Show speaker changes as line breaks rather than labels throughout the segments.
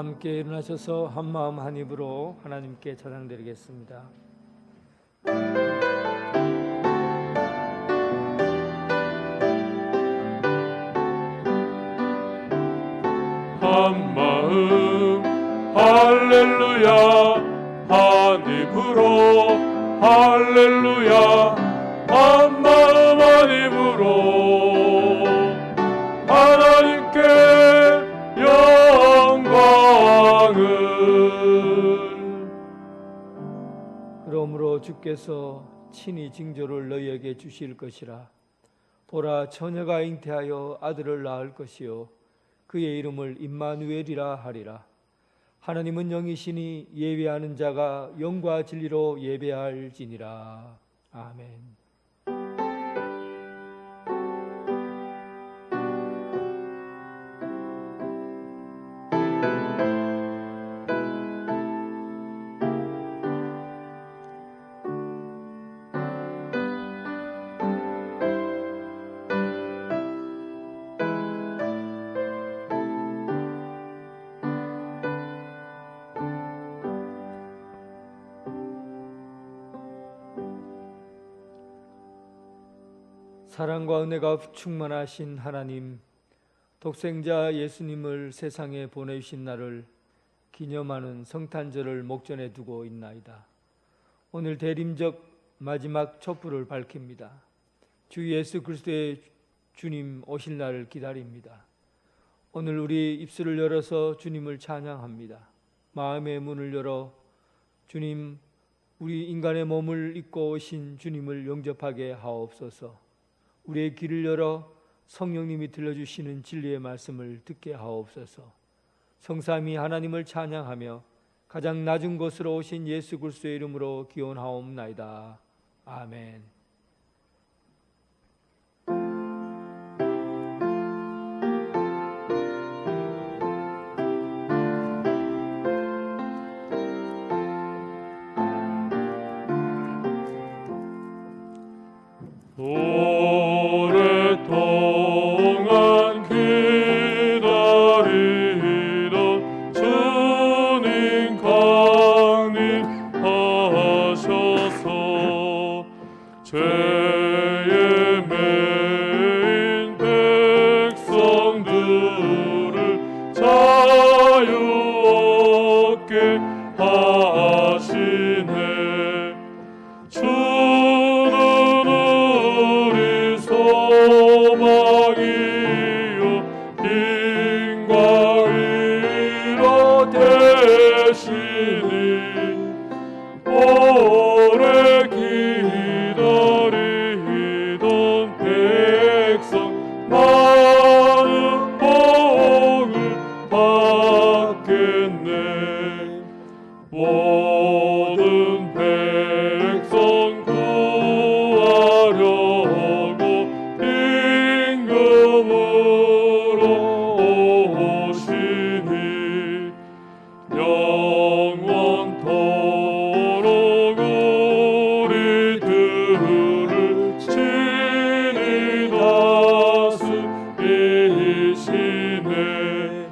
함께 일어나셔서 한마음 한입으로 하나님께 찬양드리겠습니다.
한마음 할렐루야, 한입으로 할렐루야, 한마음 한입으로 하나님께 영광을.
그러므로 주께서 친히 징조를 너희에게 주실 것이라. 보라, 처녀가 잉태하여 아들을 낳을 것이요 그의 이름을 임마누엘이라 하리라. 하나님은 영이시니 예배하는 자가 영과 진리로 예배할지니라. 아멘. 사랑과 은혜가 충만하신 하나님, 독생자 예수님을 세상에 보내주신 날을 기념하는 성탄절을 목전에 두고 있나이다. 오늘 대림적 마지막 촛불을 밝힙니다. 주 예수 그리스도의 주님 오실 날을 기다립니다. 오늘 우리 입술을 열어서 주님을 찬양합니다. 마음의 문을 열어 주님, 우리 인간의 몸을 입고 오신 주님을 영접하게 하옵소서. 우리의 귀를 열어 성령님이 들려주시는 진리의 말씀을 듣게 하옵소서. 성삼위 하나님을 찬양하며 가장 낮은 곳으로 오신 예수 그리스도의 이름으로 기원하옵나이다. 아멘.
오랫동안 기다리던 주님 강림하셔서 죄에 매인 백성들을 자유 얻게 하시네. 소망이요 힘과 위로 되시니 오래 기다리던 백성 많은 복을 받겠네. 모든 백성 구하려고 임금으로 오시니 영원토록 우리들을 친히 다스리시네.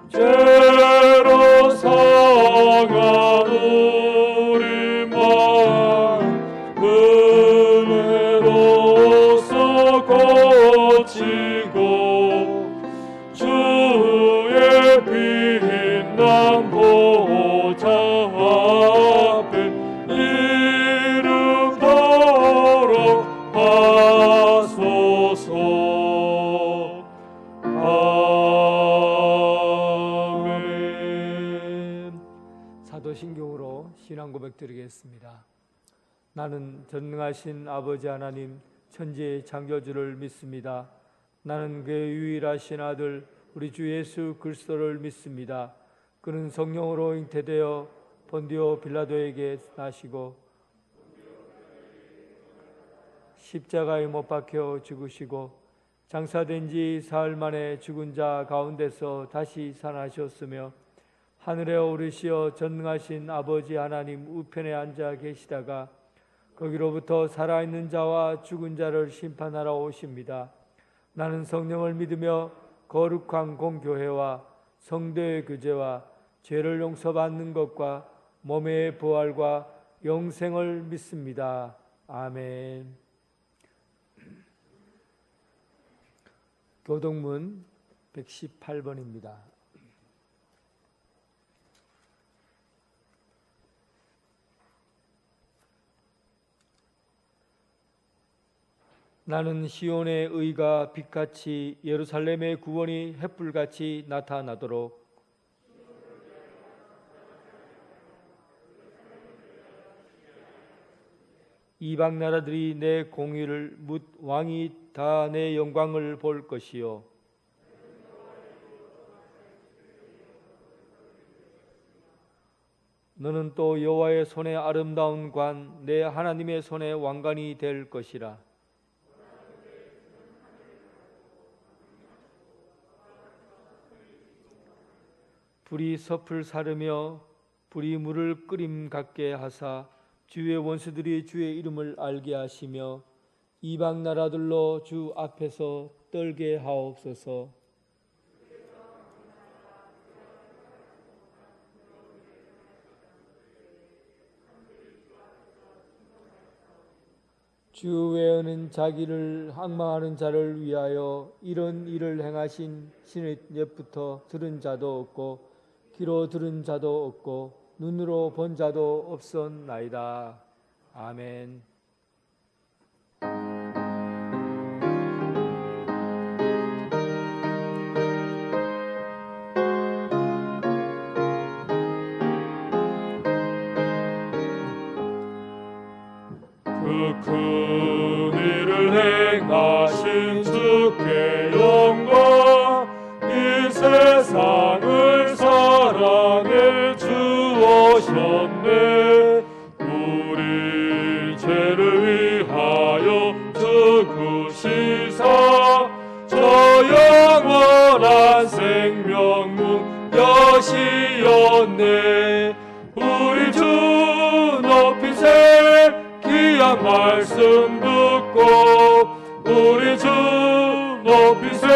죄로 상한 우리 마음 은혜로서 고치고 주의 빛난 보좌 앞에 이르도록 하소서. 아멘.
사도신경으로 신앙 고백 드리겠습니다. 나는 전능하신 아버지 하나님 천지의 창조주를 믿습니다. 나는 그의 유일하신 아들 우리 주 예수 그리스도를 믿습니다. 그는 성령으로 잉태되어 본디오 빌라도에게 나시고 십자가에 못 박혀 죽으시고 장사된 지 사흘 만에 죽은 자 가운데서 다시 살아나셨으며 하늘에 오르시어 전능하신 아버지 하나님 우편에 앉아 계시다가 거기로부터 살아있는 자와 죽은 자를 심판하러 오십니다. 나는 성령을 믿으며 거룩한 공교회와 성도의 교제와 죄를 용서받는 것과 몸의 부활과 영생을 믿습니다. 아멘. 교동문 118번입니다. 나는 시온의 의가 빛같이 예루살렘의 구원이 햇불같이 나타나도록 이방 나라들이 내 공의를 묻 왕이 다 내 영광을 볼 것이요 너는 또 여호와의 손에 아름다운 관 내 하나님의 손에 왕관이 될 것이라. 불이 섭을 사르며 불이 물을 끓임 같게 하사 주의 원수들이 주의 이름을 알게 하시며 이방 나라들로 주 앞에서 떨게 하옵소서. 주 외에는 자기를 항망하는 자를 위하여 이런 일을 행하신 신의 옛부터 들은 자도 없고 귀로 들은 자도 없고 눈으로 본 자도 없었나이다. 아멘.
그 큰 일을 행하신 주께 영광, 이 세상을 사랑해 주오셨네. 우리 죄를 위하여 죽으시사 저 영원한 생명문 여시었네. 우리 주 높이세 귀한 말씀 듣고 우리 주 높이세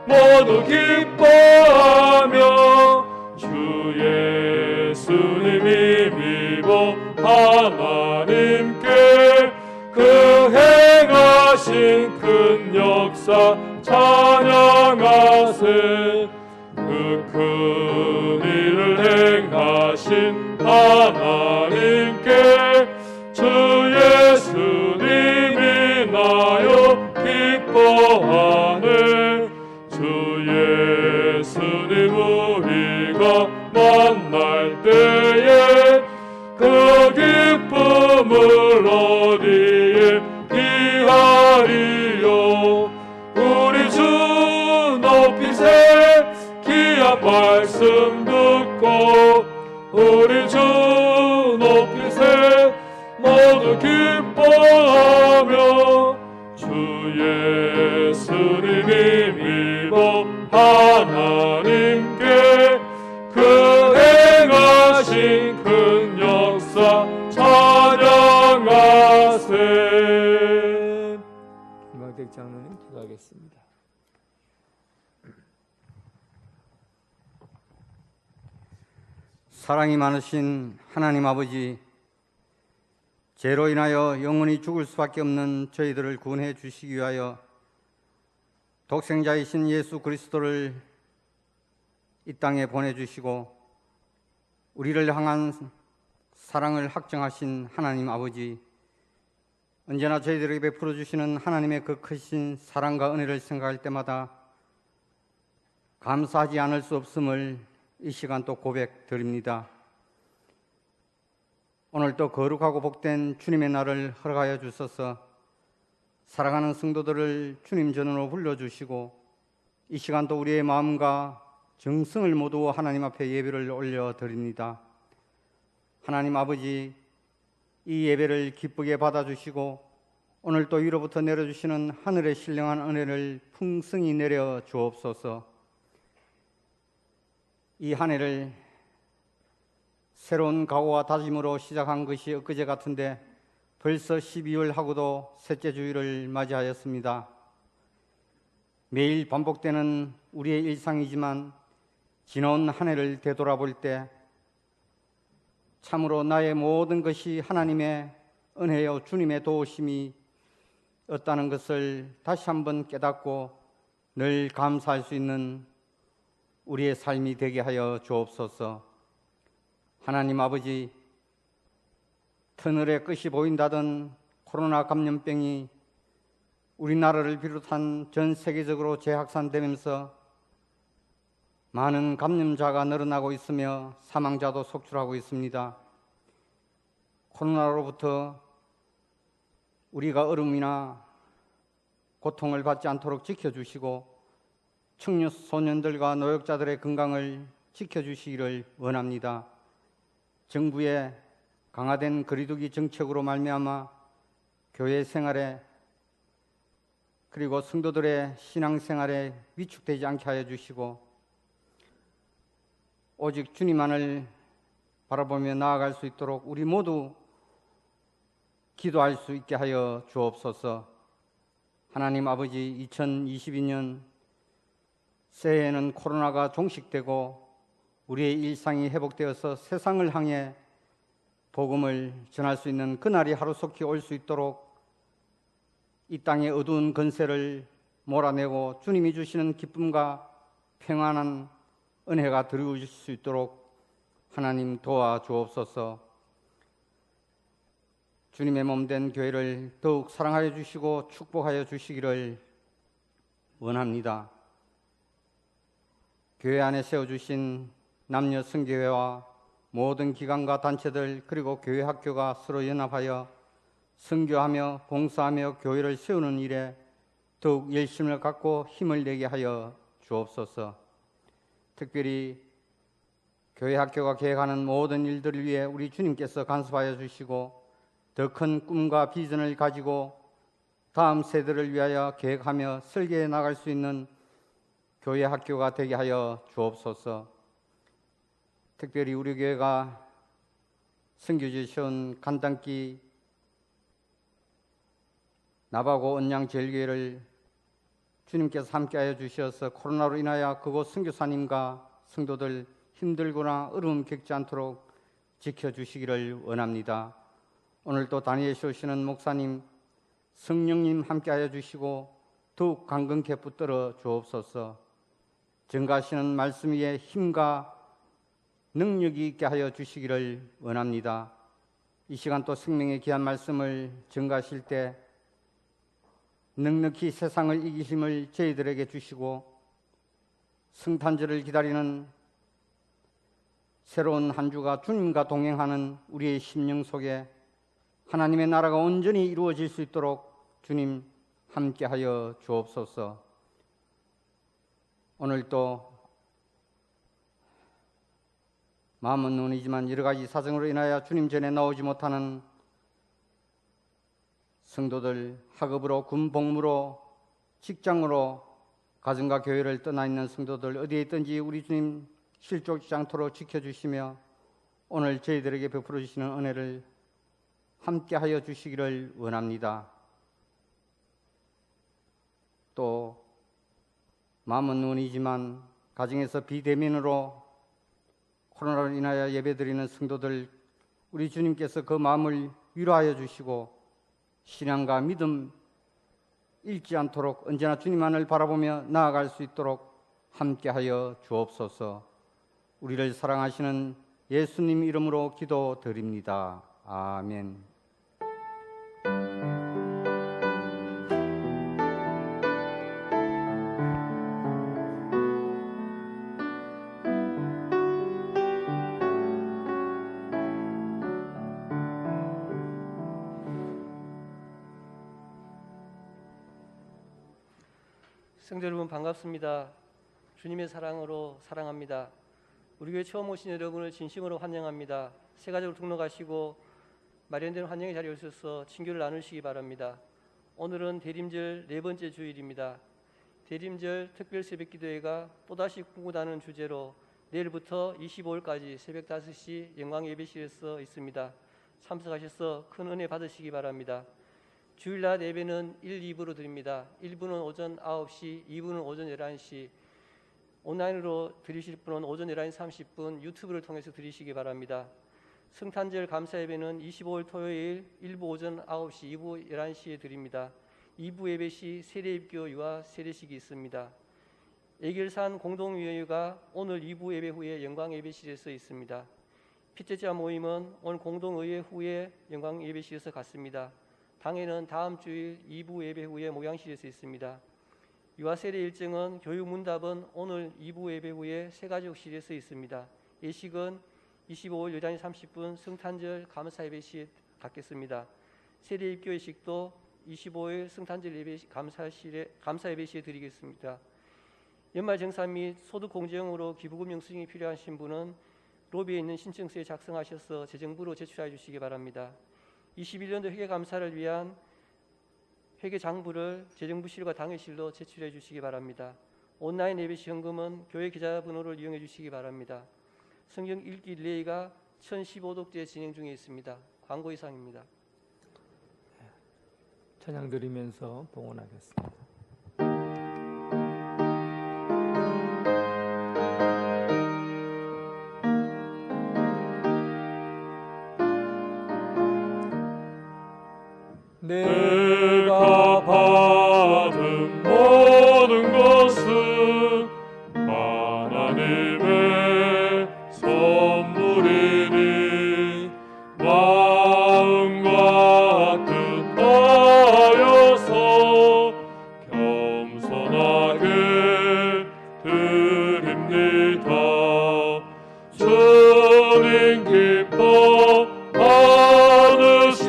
모두 기뻐하며 주 예수님이 미고 하나님께 그 행하신 큰 역사 찬양하세. 그 큰 일을 행하신 하나님께 주 예수님이 나여 기뻐하네. 주 예수님 우리가 만날 때에 그 기쁨을 어디에 기하리요. 우리 주 높이세 귀한 말씀 듣고 우리 주 높이세 모두 기뻐하며 주 예수님이 미고 하나님께 그 행하신 큰 역사 찬양하세.
김광택 장로님 기도하겠습니다.
사랑이 많으신 하나님 아버지, 죄로 인하여 영원히 죽을 수밖에 없는 저희들을 구원해 주시기 위하여 독생자이신 예수 그리스도를 이 땅에 보내주시고 우리를 향한 사랑을 확정하신 하나님 아버지, 언제나 저희들에게 베풀어 주시는 하나님의 그 크신 사랑과 은혜를 생각할 때마다 감사하지 않을 수 없음을 이 시간 또 고백드립니다. 오늘 또 거룩하고 복된 주님의 날을 허락하여 주셔서 사랑하는 성도들을 주님 전으로 불러주시고 이 시간 또 우리의 마음과 정성을 모두 하나님 앞에 예배를 올려드립니다. 하나님 아버지, 이 예배를 기쁘게 받아주시고 오늘 또 위로부터 내려주시는 하늘의 신령한 은혜를 풍성히 내려 주옵소서. 이 한 해를 새로운 각오와 다짐으로 시작한 것이 엊그제 같은데 벌써 12월 하고도 셋째 주일을 맞이하였습니다. 매일 반복되는 우리의 일상이지만 지나온 한 해를 되돌아볼 때 참으로 나의 모든 것이 하나님의 은혜요 주님의 도우심이 었다는 것을 다시 한번 깨닫고 늘 감사할 수 있는 우리의 삶이 되게 하여 주옵소서. 하나님 아버지, 터널의 끝이 보인다던 코로나 감염병이 우리나라를 비롯한 전 세계적으로 재확산되면서 많은 감염자가 늘어나고 있으며 사망자도 속출하고 있습니다. 코로나로부터 우리가 어려움이나 고통을 받지 않도록 지켜주시고 청소년들과 노약자들의 건강을 지켜주시기를 원합니다. 정부의 강화된 거리두기 정책으로 말미암아 교회 생활에 그리고 성도들의 신앙생활에 위축되지 않게 하여 주시고 오직 주님만을 바라보며 나아갈 수 있도록 우리 모두 기도할 수 있게 하여 주옵소서. 하나님 아버지, 2022년 새해에는 코로나가 종식되고 우리의 일상이 회복되어서 세상을 향해 복음을 전할 수 있는 그날이 하루속히 올 수 있도록 이 땅의 어두운 권세를 몰아내고 주님이 주시는 기쁨과 평안한 은혜가 드리우실 수 있도록 하나님 도와주옵소서. 주님의 몸된 교회를 더욱 사랑하여 주시고 축복하여 주시기를 원합니다. 교회 안에 세워주신 남녀 성교회와 모든 기관과 단체들 그리고 교회 학교가 서로 연합하여 선교하며 봉사하며 교회를 세우는 일에 더욱 열심을 갖고 힘을 내게 하여 주옵소서. 특별히 교회 학교가 계획하는 모든 일들을 위해 우리 주님께서 간섭하여 주시고 더 큰 꿈과 비전을 가지고 다음 세대를 위하여 계획하며 설계해 나갈 수 있는 교회 학교가 되게 하여 주옵소서. 특별히 우리 교회가 선교지에 세운 간단기 나바고 언양제일교회를 주님께서 함께하여 주셔서 코로나로 인하여 그곳 선교사님과 성도들 힘들거나 어려움 겪지 않도록 지켜주시기를 원합니다. 오늘도 다니엘시 오시는 목사님, 성령님 함께하여 주시고 더욱 강건케 붙들어 주옵소서. 증가하시는 말씀 위에 힘과 능력이 있게 하여 주시기를 원합니다. 이 시간 또 생명의 귀한 말씀을 증가하실 때 넉넉히 세상을 이기심을 저희들에게 주시고 성탄절을 기다리는 새로운 한 주가 주님과 동행하는 우리의 심령 속에 하나님의 나라가 온전히 이루어질 수 있도록 주님 함께하여 주옵소서. 오늘도 마음은 눈이지만 여러 가지 사정으로 인하여 주님 전에 나오지 못하는 성도들, 학업으로, 군복무로, 직장으로 가정과 교회를 떠나 있는 성도들 어디에 있든지 우리 주님 실족지 않도록 지켜주시며 오늘 저희들에게 베풀어 주시는 은혜를 함께하여 주시기를 원합니다. 또 마음은 눈이지만 가정에서 비대면으로 코로나로 인하여 예배드리는 성도들 우리 주님께서 그 마음을 위로하여 주시고 신앙과 믿음 잃지 않도록 언제나 주님만을 바라보며 나아갈 수 있도록 함께하여 주옵소서. 우리를 사랑하시는 예수님 이름으로 기도드립니다. 아멘.
성도 여러분 반갑습니다. 주님의 사랑으로 사랑합니다. 우리 교회 처음 오신 여러분을 진심으로 환영합니다. 새 가족을 등록하시고 마련된 환영의 자리에 오셔서 친교를 나누시기 바랍니다. 오늘은 대림절 네 번째 주일입니다. 대림절 특별 새벽기도회가 또다시 궁극하는 주제로 내일부터 25일까지 새벽 5시 영광 예배실에서 있습니다. 참석하셔서 큰 은혜 받으시기 바랍니다. 주일날 예배는 1, 2부로 드립니다. 1부는 오전 9시, 2부는 오전 11시. 온라인으로 드리실 분은 오전 11시 30분 유튜브를 통해서 드리시기 바랍니다. 성탄절 감사 예배는 25일 토요일 1부 오전 9시, 2부 11시에 드립니다. 2부 예배 시 세례입교 유아 세례식이 있습니다. 예결산 공동위회가 오늘 2부 예배 후에 영광 예배실에서 있습니다. 피제자 모임은 오늘 공동의회 후에 영광 예배실에서 갖습니다. 당회는 다음 주일 2부 예배 후에 목양실에서 있습니다. 유아 세례 일정은 교육 문답은 오늘 2부 예배 후에 새가족실에서 있습니다. 예식은 25일 11시 30분 성탄절 감사 예배 시에 갖겠습니다. 세례 입교 예식도 25일 성탄절 예배 감사 예배 시에 드리겠습니다. 연말 정산 및 소득 공제용으로 기부금 영수증이 필요하신 분은 로비에 있는 신청서에 작성하셔서 재정부로 제출해 주시기 바랍니다. 21년도 회계 감사를 위한 회계 장부를 재정부실과 당회실로 제출해 주시기 바랍니다. 온라인 예배시 현금은 교회 계좌번호를 이용해 주시기 바랍니다. 성경 읽기 릴레이가 1015독재 진행 중에 있습니다. 광고 이상입니다.
찬양 드리면서 봉헌하겠습니다.
내가 받은 모든 것은 하나님의 선물이니 마음과 뜻하여서 겸손하게 드립니다. 주님 기뻐 받으시니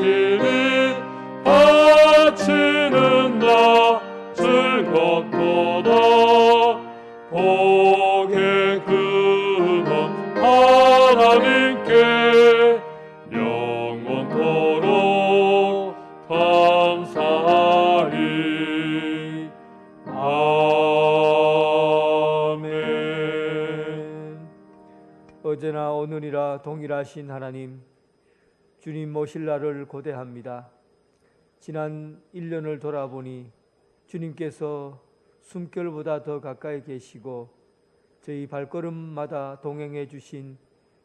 바치는 나 즐겁도다. 복의 근원 하나님께 영원토록 감사하리. 아멘.
어제나 오늘이라 동일하신 하나님, 주님 모실 날을 고대합니다. 지난 1년을 돌아보니 주님께서 숨결보다 더 가까이 계시고 저희 발걸음마다 동행해 주신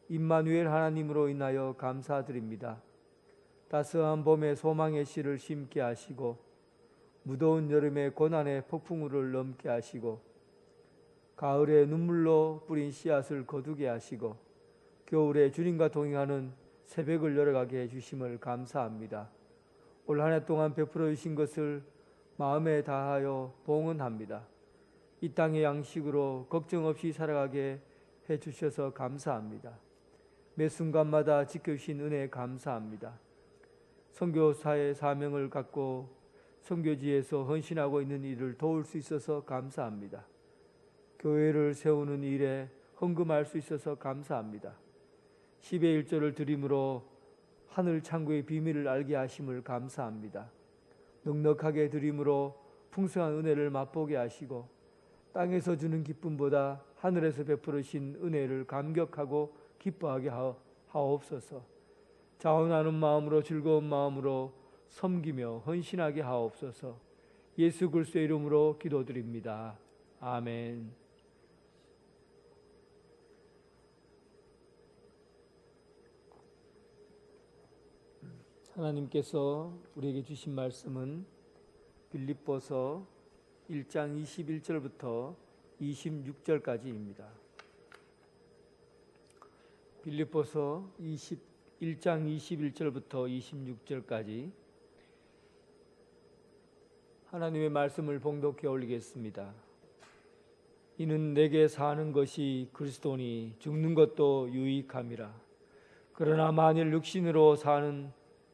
임마누엘 하나님으로 인하여 감사드립니다. 따스한 봄에 소망의 씨를 심게 하시고 무더운 여름에 고난의 폭풍우를 넘게 하시고 가을에 눈물로 뿌린 씨앗을 거두게 하시고 겨울에 주님과 동행하는 새벽을 열어가게 해주심을 감사합니다. 올 한 해 동안 베풀어 주신 것을 마음에 다하여 봉헌합니다. 이 땅의 양식으로 걱정 없이 살아가게 해주셔서 감사합니다. 매 순간마다 지켜주신 은혜에 감사합니다. 선교사의 사명을 갖고 선교지에서 헌신하고 있는 일을 도울 수 있어서 감사합니다. 교회를 세우는 일에 헌금할 수 있어서 감사합니다. 10의 1조를 드림으로 하늘 창고의 비밀을 알게 하심을 감사합니다. 넉넉하게 드림으로 풍성한 은혜를 맛보게 하시고 땅에서 주는 기쁨보다 하늘에서 베푸르신 은혜를 감격하고 기뻐하게 하옵소서. 자원하는 마음으로 즐거운 마음으로 섬기며 헌신하게 하옵소서. 예수 그리스도의 이름으로 기도드립니다. 아멘. 하나님께서 우리에게 주신 말씀은 빌립보서 1장 21절부터 26절까지입니다. 빌립보서 1장 21절부터 26절까지 하나님의 말씀을 봉독해 올리겠습니다. 이는 내게 사는 것이 그리스도니 죽는 것도 유익함이라. 그러나 만일 육신으로 사는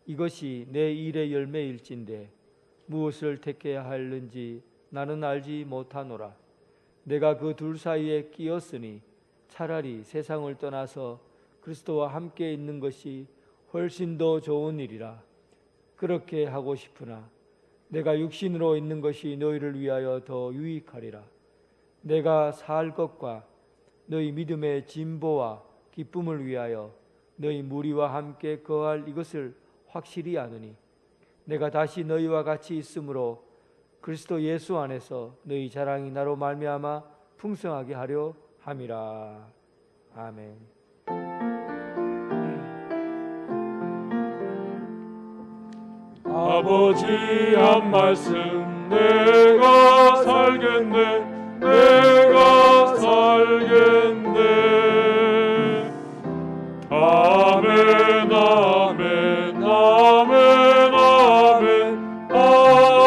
이것이 내 일의 열매일진데 무엇을 택해야 할는지 나는 알지 못하노라. 내가 그 둘 사이에 끼었으니 차라리 세상을 떠나서 그리스도와 함께 있는 것이 훨씬 더 좋은 일이라. 그렇게 하고 싶으나 내가 육신으로 있는 것이 너희를 위하여 더 유익하리라. 내가 살 것과 너희 믿음의 진보와 기쁨을 위하여 너희 무리와 함께 거할 이것을 확실히 아느니 내가 다시 너희와 같이 있으므로 그리스도 예수 안에서 너희 자랑이 나로 말미암아 풍성하게 하려 함이라. 아멘.
아버지 한 말씀 내가 살겠네 내가 살겠네 아멘 아멘 아멘 아멘 아멘.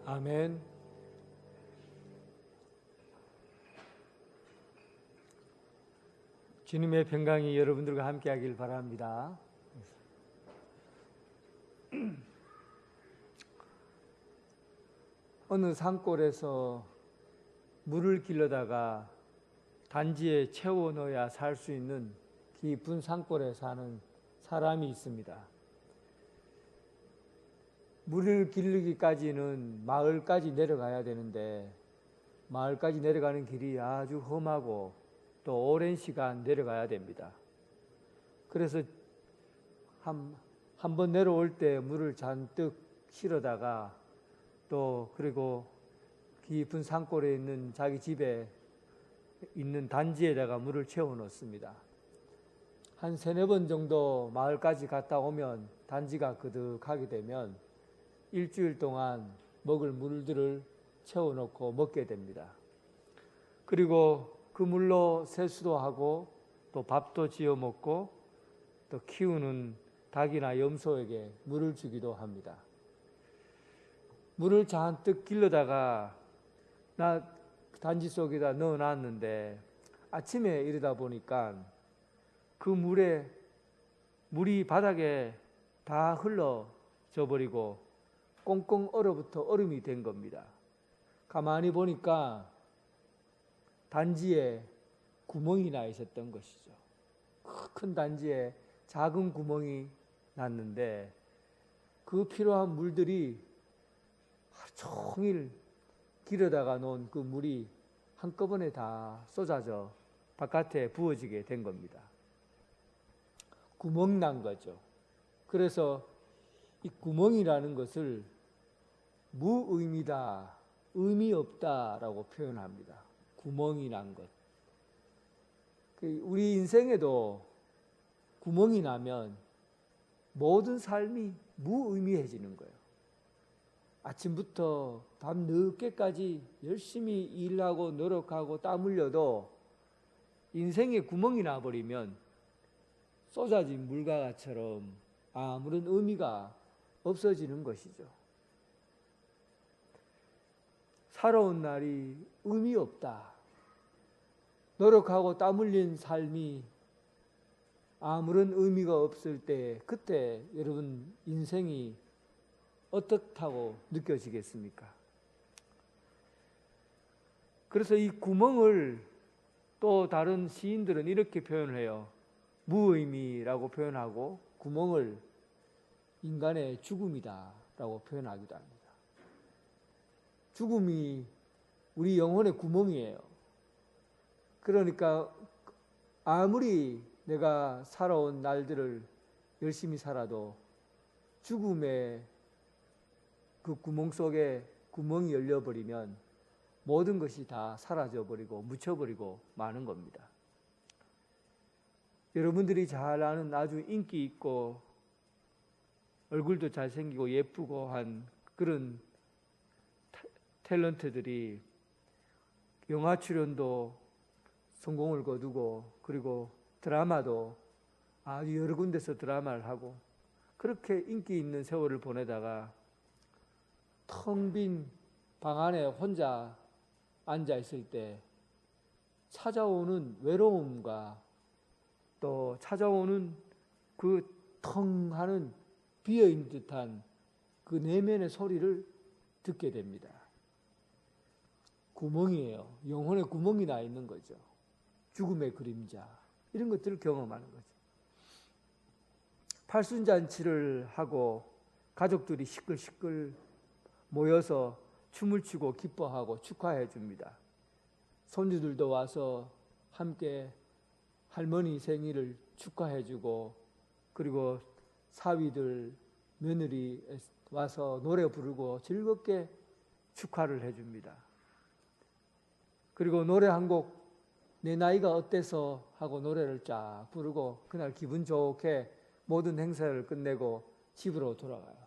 아멘. 주님의 평강이 여러분들과 함께하길 바랍니다. 어느 산골에서 물을 길러다가 단지에 채워 넣어야 살 수 있는 깊은 산골에 사는 사람이 있습니다. 물을 기르기까지는 마을까지 내려가야 되는데 마을까지 내려가는 길이 아주 험하고 또 오랜 시간 내려가야 됩니다. 그래서 한 번 내려올 때 물을 잔뜩 실어다가 또 그리고 깊은 산골에 있는 자기 집에 있는 단지에다가 물을 채워 넣습니다. 한 3-4번 정도 마을까지 갔다 오면 단지가 그득하게 되면 일주일 동안 먹을 물들을 채워놓고 먹게 됩니다. 그리고 그 물로 세수도 하고 또 밥도 지어 먹고 또 키우는 닭이나 염소에게 물을 주기도 합니다. 물을 잔뜩 길러다가 나 단지 속에다 넣어놨는데 아침에 이르다 보니까 그 물이 바닥에 다 흘러져 버리고 꽁꽁 얼어붙어 얼음이 된 겁니다. 가만히 보니까 단지에 구멍이 나 있었던 것이죠. 큰 단지에 작은 구멍이 났는데 그 필요한 물들이 하루 종일 길어다가 놓은 그 물이 한꺼번에 다 쏟아져 바깥에 부어지게 된 겁니다. 구멍 난 거죠. 그래서 이 구멍이라는 것을 무의미다, 의미 없다라고 표현합니다. 구멍이 난 것. 우리 인생에도 구멍이 나면 모든 삶이 무의미해지는 거예요. 아침부터 밤 늦게까지 열심히 일하고 노력하고 땀 흘려도 인생에 구멍이 나버리면 쏟아진 물가처럼 아무런 의미가 없어지는 것이죠. 살아온 날이 의미 없다. 노력하고 땀 흘린 삶이 아무런 의미가 없을 때 그때 여러분 인생이 어떻다고 느껴지겠습니까? 그래서 이 구멍을 또 다른 시인들은 이렇게 표현을 해요. 무의미라고 표현하고 구멍을 인간의 죽음이다 라고 표현하기도 합니다. 죽음이 우리 영혼의 구멍이에요. 그러니까 아무리 내가 살아온 날들을 열심히 살아도 죽음의 그 구멍 속에 구멍이 열려버리면 모든 것이 다 사라져버리고 묻혀버리고 마는 겁니다. 여러분들이 잘 아는 아주 인기 있고 얼굴도 잘생기고 예쁘고 한 그런 탤런트들이 영화 출연도 성공을 거두고 그리고 드라마도 아주 여러 군데서 드라마를 하고 그렇게 인기 있는 세월을 보내다가 텅 빈 방 안에 혼자 앉아 있을 때 찾아오는 외로움과 또 찾아오는 그 텅 하는 비어있는 듯한 그 내면의 소리를 듣게 됩니다. 구멍이에요. 영혼의 구멍이 나 있는 거죠. 죽음의 그림자 이런 것들을 경험하는 거죠. 팔순잔치를 하고 가족들이 시끌시끌 모여서 춤을 추고 기뻐하고 축하해 줍니다. 손주들도 와서 함께 할머니 생일을 축하해 주고 그리고 사위들 며느리 와서 노래 부르고 즐겁게 축하를 해 줍니다. 그리고 노래 한 곡 내 나이가 어때서 하고 노래를 쫙 부르고 그날 기분 좋게 모든 행사를 끝내고 집으로 돌아가요.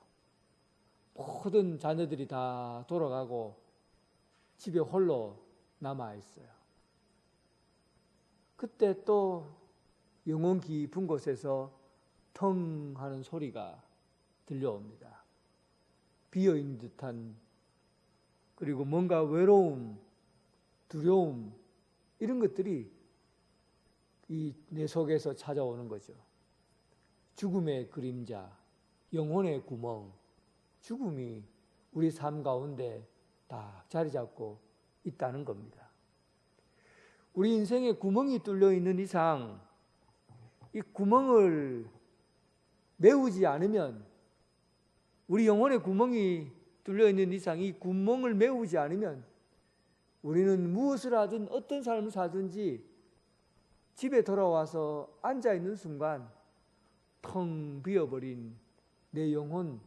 모든 자녀들이 다 돌아가고 집에 홀로 남아 있어요. 그때 또 영혼 깊은 곳에서 텅 하는 소리가 들려옵니다. 비어있는 듯한 그리고 뭔가 외로움, 두려움 이런 것들이 이 내 속에서 찾아오는 거죠. 죽음의 그림자, 영혼의 구멍, 죽음이 우리 삶 가운데 딱 자리 잡고 있다는 겁니다. 우리 인생에 구멍이 뚫려 있는 이상 이 구멍을 메우지 않으면 우리 영혼에 구멍이 뚫려 있는 이상 이 구멍을 메우지 않으면 우리는 무엇을 하든 어떤 삶을 사든지 집에 돌아와서 앉아 있는 순간 텅 비어버린 내 영혼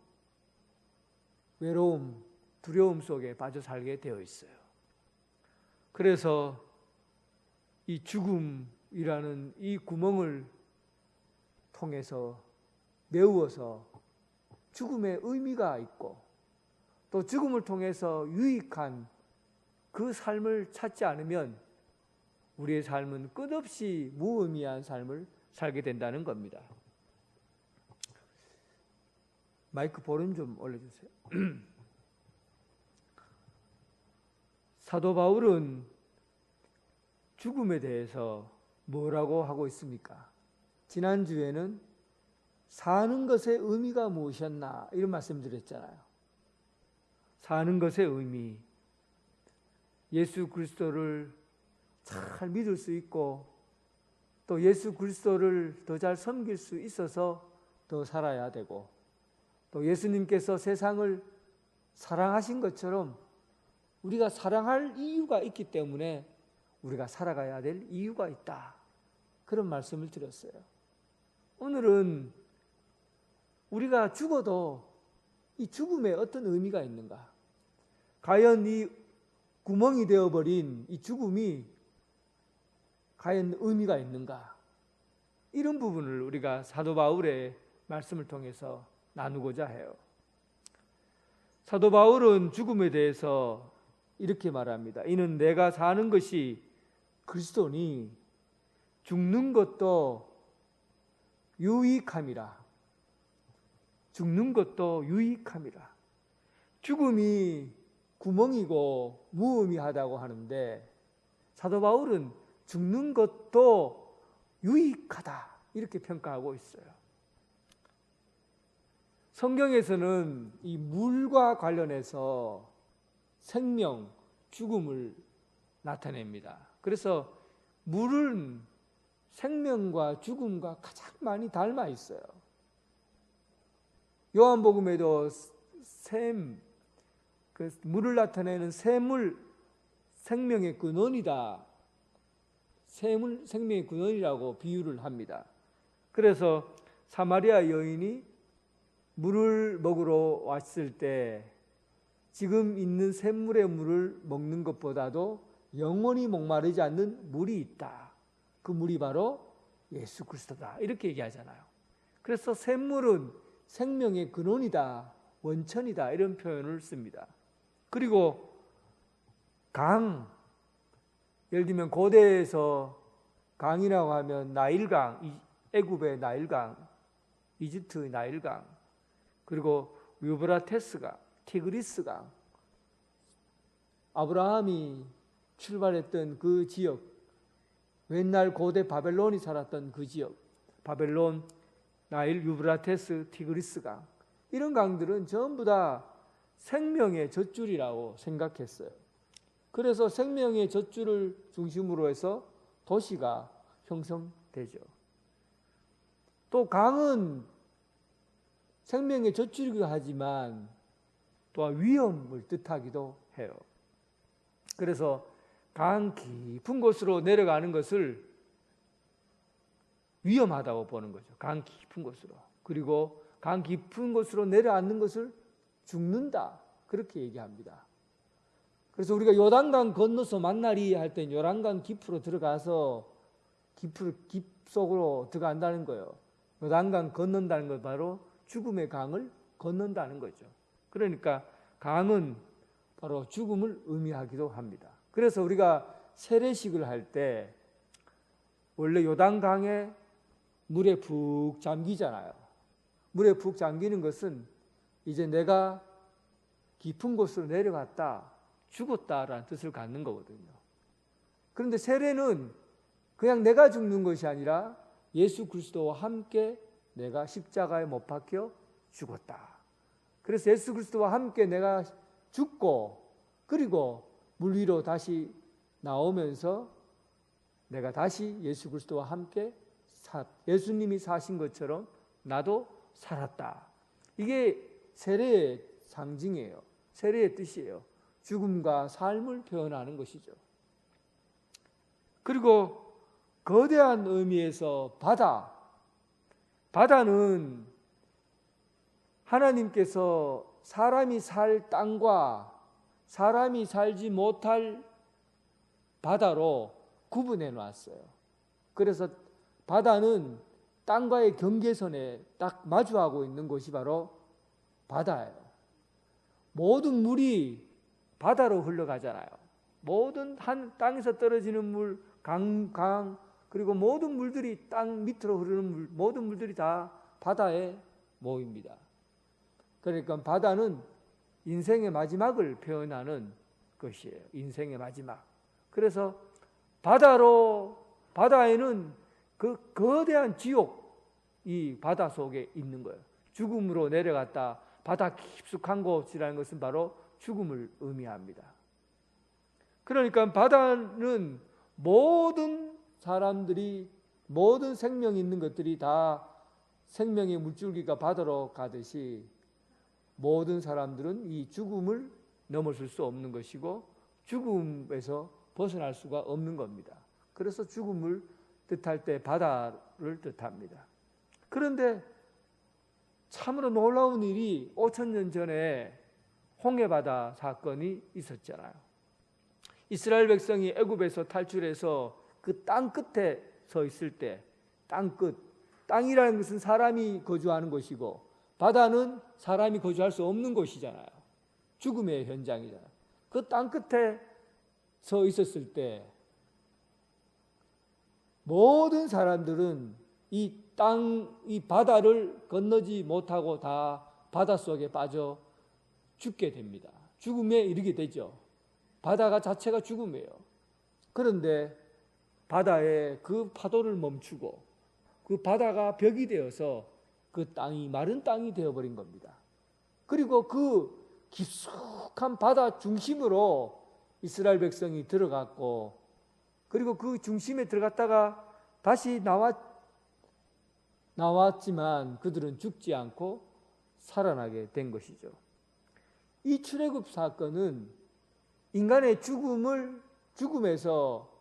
외로움, 두려움 속에 빠져 살게 되어 있어요. 그래서 이 죽음이라는 이 구멍을 통해서 메우어서 죽음의 의미가 있고 또 죽음을 통해서 유익한 그 삶을 찾지 않으면 우리의 삶은 끝없이 무의미한 삶을 살게 된다는 겁니다. 마이크 볼륨 좀 올려주세요. 사도 바울은 죽음에 대해서 뭐라고 하고 있습니까? 지난주에는 사는 것의 의미가 무엇이었나 이런 말씀 드렸잖아요. 사는 것의 의미, 예수 그리스도를 잘 믿을 수 있고 또 예수 그리스도를 더 잘 섬길 수 있어서 더 살아야 되고 또 예수님께서 세상을 사랑하신 것처럼 우리가 사랑할 이유가 있기 때문에 우리가 살아가야 될 이유가 있다. 그런 말씀을 드렸어요. 오늘은 우리가 죽어도 이 죽음에 어떤 의미가 있는가? 과연 이 구멍이 되어버린 이 죽음이 과연 의미가 있는가? 이런 부분을 우리가 사도 바울의 말씀을 통해서 나누고자 해요. 사도 바울은 죽음에 대해서 이렇게 말합니다. 이는 내가 사는 것이 그리스도니 죽는 것도 유익함이라. 죽는 것도 유익함이라. 죽음이 구멍이고 무의미하다고 하는데 사도 바울은 죽는 것도 유익하다 이렇게 평가하고 있어요. 성경에서는 이 물과 관련해서 생명, 죽음을 나타냅니다. 그래서 물은 생명과 죽음과 가장 많이 닮아 있어요. 요한복음에도 그 물을 나타내는 샘을 생명의 근원이다. 샘을 생명의 근원이라고 비유를 합니다. 그래서 사마리아 여인이 물을 먹으러 왔을 때 지금 있는 샘물의 물을 먹는 것보다도 영원히 목마르지 않는 물이 있다. 그 물이 바로 예수 그리스도다. 이렇게 얘기하잖아요. 그래서 샘물은 생명의 근원이다, 원천이다 이런 표현을 씁니다. 그리고 강, 예를 들면 고대에서 강이라고 하면 나일강, 애굽의 나일강, 이집트의 나일강, 그리고 유브라테스강, 티그리스강, 아브라함이 출발했던 그 지역, 옛날 고대 바벨론이 살았던 그 지역, 바벨론, 나일, 유브라테스, 티그리스강, 이런 강들은 전부 다 생명의 젖줄이라고 생각했어요. 그래서 생명의 젖줄을 중심으로 해서 도시가 형성되죠. 또 강은 생명의 젖줄이기도 하지만 또한 위험을 뜻하기도 해요. 그래서 강 깊은 곳으로 내려가는 것을 위험하다고 보는 거죠. 강 깊은 곳으로. 그리고 강 깊은 곳으로 내려앉는 것을 죽는다. 그렇게 얘기합니다. 그래서 우리가 요단강 건너서 만나리 할 땐 요단강 깊으로 들어가서 깊속으로 들어간다는 거예요. 요단강 건넌다는 것 바로 죽음의 강을 건넌다는 거죠. 그러니까 강은 바로 죽음을 의미하기도 합니다. 그래서 우리가 세례식을 할 때 원래 요단강에 물에 푹 잠기잖아요. 물에 푹 잠기는 것은 이제 내가 깊은 곳으로 내려갔다, 죽었다라는 뜻을 갖는 거거든요. 그런데 세례는 그냥 내가 죽는 것이 아니라 예수 그리스도와 함께 내가 십자가에 못 박혀 죽었다. 그래서 예수 그리스도와 함께 내가 죽고 그리고 물 위로 다시 나오면서 내가 다시 예수 그리스도와 함께 예수님이 사신 것처럼 나도 살았다. 이게 세례의 상징이에요. 세례의 뜻이에요. 죽음과 삶을 표현하는 것이죠. 그리고 거대한 의미에서 바다는 하나님께서 사람이 살 땅과 사람이 살지 못할 바다로 구분해 놨어요. 그래서 바다는 땅과의 경계선에 딱 마주하고 있는 곳이 바로 바다예요. 모든 물이 바다로 흘러가잖아요. 모든 땅에서 떨어지는 물, 강, 그리고 모든 물들이 땅 밑으로 흐르는 모든 물들이 다 바다에 모입니다. 그러니까 바다는 인생의 마지막을 표현하는 것이에요. 인생의 마지막. 그래서 바다에는 그 거대한 지옥이 바다 속에 있는 거예요. 죽음으로 내려갔다. 바다 깊숙한 곳이라는 것은 바로 죽음을 의미합니다. 그러니까 바다는 모든 사람들이, 모든 생명이 있는 것들이 다 생명의 물줄기가 바다로 가듯이 모든 사람들은 이 죽음을 넘어설 수 없는 것이고 죽음에서 벗어날 수가 없는 겁니다. 그래서 죽음을 뜻할 때 바다를 뜻합니다. 그런데 참으로 놀라운 일이 5,000년 전에 홍해바다 사건이 있었잖아요. 이스라엘 백성이 애굽에서 탈출해서 그 땅 끝에 서 있을 때, 땅 끝, 땅이라는 것은 사람이 거주하는 곳이고 바다는 사람이 거주할 수 없는 곳이잖아요. 죽음의 현장이잖아요. 그 땅 끝에 서 있었을 때 모든 사람들은 이 바다를 건너지 못하고 다 바닷속에 빠져 죽게 됩니다. 죽음에 이르게 되죠. 바다가 자체가 죽음이에요. 그런데 바다에 그 파도를 멈추고 그 바다가 벽이 되어서 그 땅이 마른 땅이 되어버린 겁니다. 그리고 그 깊숙한 바다 중심으로 이스라엘 백성이 들어갔고, 그리고 그 중심에 들어갔다가 다시 나왔지만 그들은 죽지 않고 살아나게 된 것이죠. 이 출애굽 사건은 인간의 죽음에서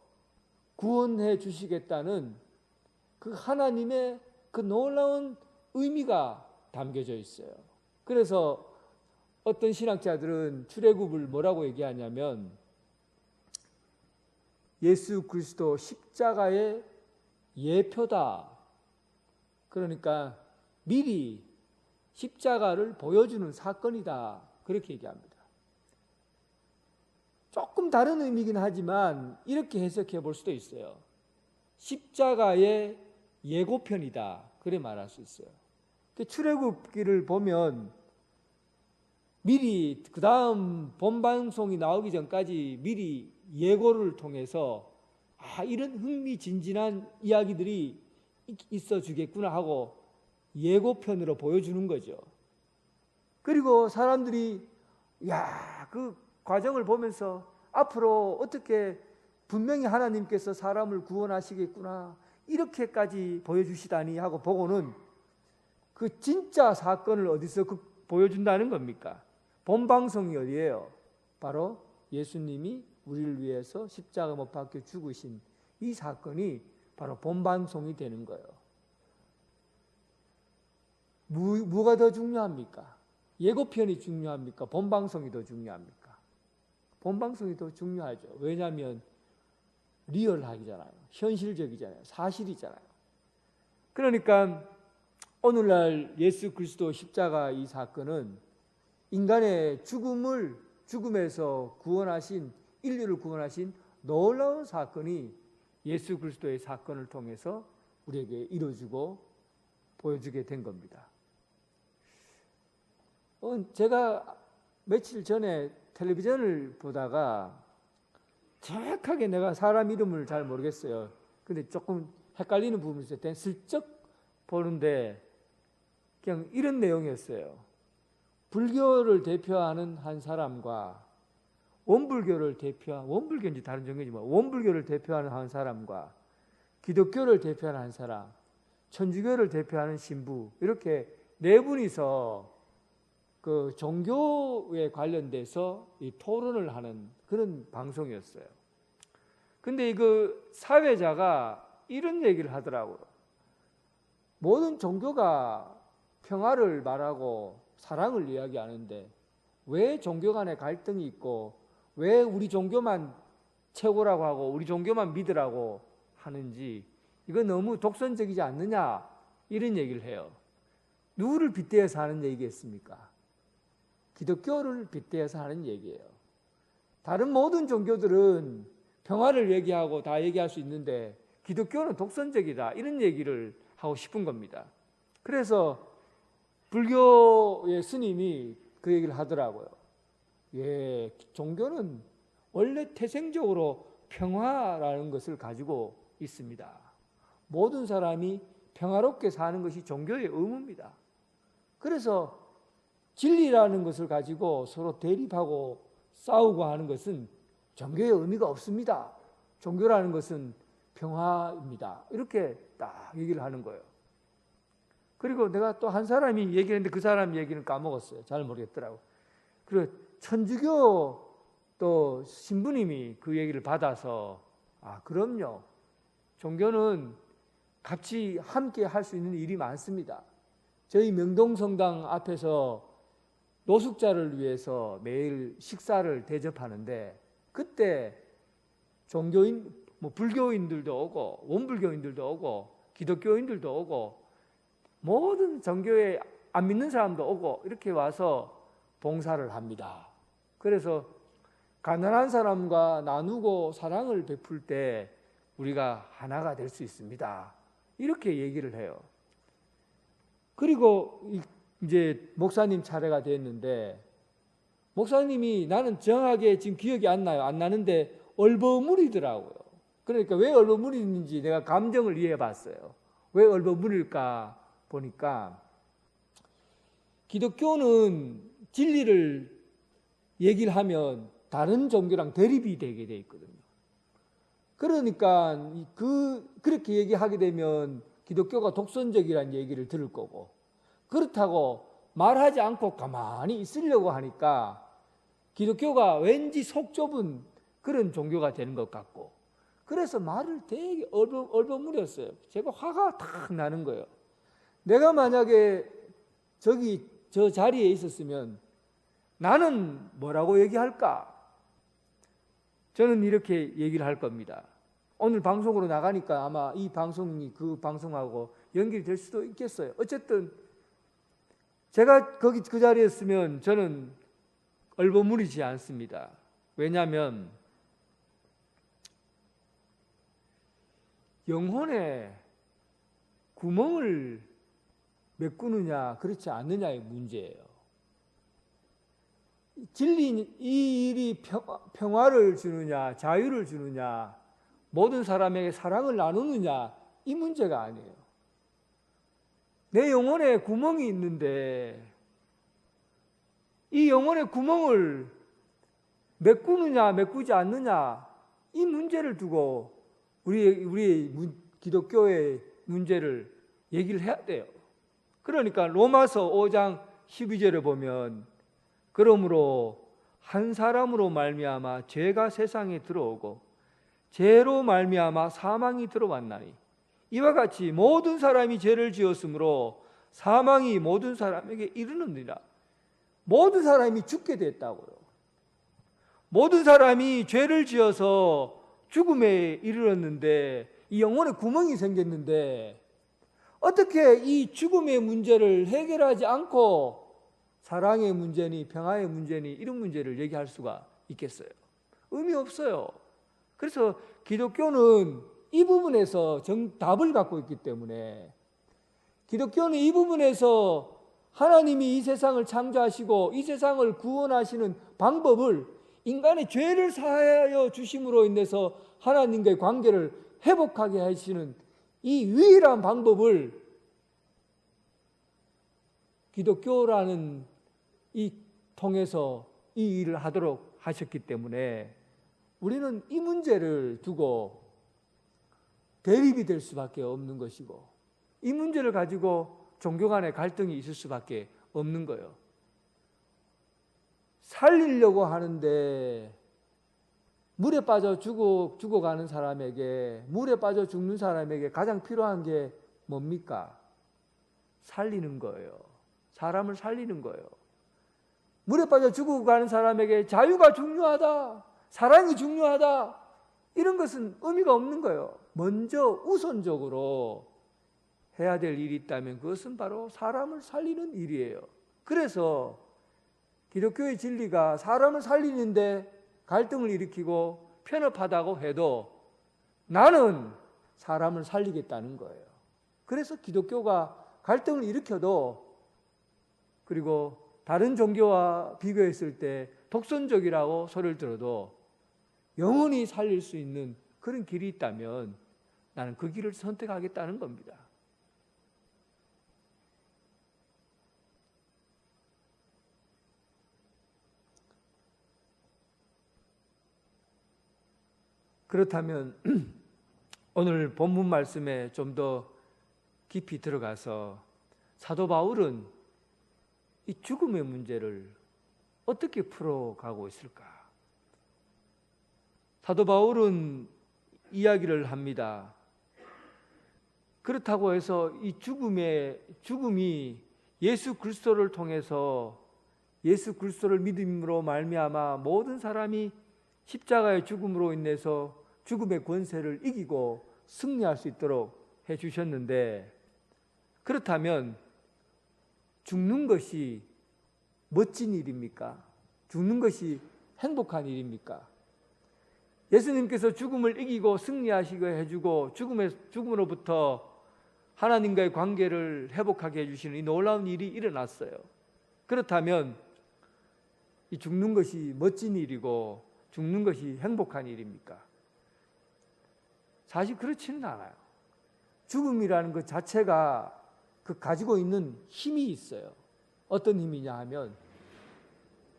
구원해 주시겠다는 그 하나님의 그 놀라운 의미가 담겨져 있어요. 그래서 어떤 신학자들은 출애굽을 뭐라고 얘기하냐면 예수 그리스도 십자가의 예표다. 그러니까 미리 십자가를 보여주는 사건이다. 그렇게 얘기합니다. 조금 다른 의미긴 하지만 이렇게 해석해 볼 수도 있어요. 십자가의 예고편이다. 그래 말할 수 있어요. 출애굽기를 보면 미리 그 다음 본방송이 나오기 전까지 미리 예고를 통해서 이런 흥미진진한 이야기들이 있어 주겠구나 하고 예고편으로 보여주는 거죠. 그리고 사람들이 그 과정을 보면서 앞으로 어떻게 분명히 하나님께서 사람을 구원하시겠구나 이렇게까지 보여주시다니 하고 보고는 그 진짜 사건을 어디서 보여준다는 겁니까? 본방송이 어디예요? 바로 예수님이 우리를 위해서 십자가 못 박혀 죽으신 이 사건이 바로 본방송이 되는 거예요. 뭐가 더 중요합니까? 예고편이 중요합니까? 본방송이 더 중요합니까? 본방송이 더 중요하죠. 왜냐하면 리얼하기잖아요. 현실적이잖아요. 사실이잖아요. 그러니까 오늘날 예수 그리스도 십자가 이 사건은 인간의 죽음에서 구원하신, 인류를 구원하신 놀라운 사건이 예수 그리스도의 사건을 통해서 우리에게 이루어지고 보여주게 된 겁니다. 제가 며칠 전에 텔레비전을 보다가 정확하게 내가 사람 이름을 잘 모르겠어요. 근데 조금 헷갈리는 부분이 있어요. 슬쩍 보는데 그냥 이런 내용이었어요. 불교를 대표하는 한 사람과 원불교인지 다른 종교인지 원불교를 대표하는 한 사람과 기독교를 대표하는 한 사람, 천주교를 대표하는 신부, 이렇게 네 분이서 그 종교에 관련돼서 이 토론을 하는 그런 방송이었어요. 근데 그 사회자가 이런 얘기를 하더라고요. 모든 종교가 평화를 말하고 사랑을 이야기하는데 왜 종교 간에 갈등이 있고 왜 우리 종교만 최고라고 하고 우리 종교만 믿으라고 하는지 이거 너무 독선적이지 않느냐 이런 얘기를 해요. 누구를 빗대어서 하는 얘기겠습니까? 기독교를 빗대어서 하는 얘기예요. 다른 모든 종교들은 평화를 얘기하고 다 얘기할 수 있는데 기독교는 독선적이다 이런 얘기를 하고 싶은 겁니다. 그래서 불교의 스님이 그 얘기를 하더라고요. 예, 종교는 원래 태생적으로 평화라는 것을 가지고 있습니다. 모든 사람이 평화롭게 사는 것이 종교의 의무입니다. 그래서 진리라는 것을 가지고 서로 대립하고 싸우고 하는 것은 종교의 의미가 없습니다. 종교라는 것은 평화입니다. 이렇게 딱 얘기를 하는 거예요. 그리고 내가 또 한 사람이 얘기했는데 그 사람 얘기는 까먹었어요. 잘 모르겠더라고. 그리고 천주교 또 신부님이 그 얘기를 받아서 그럼요. 종교는 같이 함께 할 수 있는 일이 많습니다. 저희 명동성당 앞에서 노숙자를 위해서 매일 식사를 대접하는데 그때 종교인, 불교인들도 오고 원불교인들도 오고 기독교인들도 오고 모든 종교에 안 믿는 사람도 오고 이렇게 와서 봉사를 합니다. 그래서 가난한 사람과 나누고 사랑을 베풀 때 우리가 하나가 될 수 있습니다. 이렇게 얘기를 해요. 그리고 이제 목사님 차례가 됐는데 목사님이 나는 정확하게 지금 기억이 안 나요. 안 나는데 얼버무리더라고요. 그러니까 왜 얼버무리는지 내가 감정을 이해해 봤어요. 왜 얼버무릴까 보니까 기독교는 진리를 얘기를 하면 다른 종교랑 대립이 되게 돼 있거든요. 그러니까 그렇게 얘기하게 되면 기독교가 독선적이라는 얘기를 들을 거고 그렇다고 말하지 않고 가만히 있으려고 하니까 기독교가 왠지 속 좁은 그런 종교가 되는 것 같고 그래서 말을 되게 얼버무렸어요. 제가 화가 탁 나는 거예요. 내가 만약에 저 자리에 있었으면 나는 뭐라고 얘기할까? 저는 이렇게 얘기를 할 겁니다. 오늘 방송으로 나가니까 아마 이 방송이 그 방송하고 연결이 될 수도 있겠어요. 어쨌든 제가 그 자리였으면 저는 얼버무리지 않습니다. 왜냐하면 영혼에 구멍을 메꾸느냐 그렇지 않느냐의 문제예요. 진리 이 일이 평화를 주느냐 자유를 주느냐 모든 사람에게 사랑을 나누느냐 이 문제가 아니에요. 내 영혼에 구멍이 있는데 이 영혼의 구멍을 메꾸느냐 메꾸지 않느냐 이 문제를 두고 우리의 기독교의 문제를 얘기를 해야 돼요. 그러니까 로마서 5장 12절에 보면 그러므로 한 사람으로 말미암아 죄가 세상에 들어오고 죄로 말미암아 사망이 들어왔나니 이와 같이 모든 사람이 죄를 지었으므로 사망이 모든 사람에게 이르느니라. 모든 사람이 죽게 됐다고요. 모든 사람이 죄를 지어서 죽음에 이르렀는데 이 영혼에 구멍이 생겼는데 어떻게 이 죽음의 문제를 해결하지 않고 사랑의 문제니 평화의 문제니 이런 문제를 얘기할 수가 있겠어요? 의미 없어요. 그래서 기독교는 이 부분에서 정답을 갖고 있기 때문에 기독교는 이 부분에서 하나님이 이 세상을 창조하시고 이 세상을 구원하시는 방법을 인간의 죄를 사하여 주심으로 인해서 하나님과의 관계를 회복하게 하시는 이 유일한 방법을 기독교라는 이 통해서 이 일을 하도록 하셨기 때문에 우리는 이 문제를 두고 대립이 될 수밖에 없는 것이고 이 문제를 가지고 종교 간의 갈등이 있을 수밖에 없는 거예요. 살리려고 하는데 물에 빠져 죽어가는 사람에게 물에 빠져 죽는 사람에게 가장 필요한 게 뭡니까? 살리는 거예요. 사람을 살리는 거예요. 물에 빠져 죽어가는 사람에게 자유가 중요하다, 사랑이 중요하다 이런 것은 의미가 없는 거예요. 먼저 우선적으로 해야 될 일이 있다면 그것은 바로 사람을 살리는 일이에요. 그래서 기독교의 진리가 사람을 살리는데 갈등을 일으키고 편협하다고 해도 나는 사람을 살리겠다는 거예요. 그래서 기독교가 갈등을 일으켜도 그리고 다른 종교와 비교했을 때 독선적이라고 소리를 들어도 영원히 살릴 수 있는 그런 길이 있다면 나는 그 길을 선택하겠다는 겁니다. 그렇다면 오늘 본문 말씀에 좀 더 깊이 들어가서 사도 바울은 이 죽음의 문제를 어떻게 풀어가고 있을까? 사도 바울은 이야기를 합니다. 그렇다고 해서 이 죽음이 예수 그리스도를 통해서 예수 그리스도를 믿음으로 말미암아 모든 사람이 십자가의 죽음으로 인해서 죽음의 권세를 이기고 승리할 수 있도록 해 주셨는데, 그렇다면 죽는 것이 멋진 일입니까? 죽는 것이 행복한 일입니까? 예수님께서 죽음을 이기고 승리하시게 해주고 죽음으로부터 하나님과의 관계를 회복하게 해주시는 이 놀라운 일이 일어났어요. 그렇다면 이 죽는 것이 멋진 일이고 죽는 것이 행복한 일입니까? 사실 그렇지는 않아요. 죽음이라는 것 자체가 그 가지고 있는 힘이 있어요. 어떤 힘이냐 하면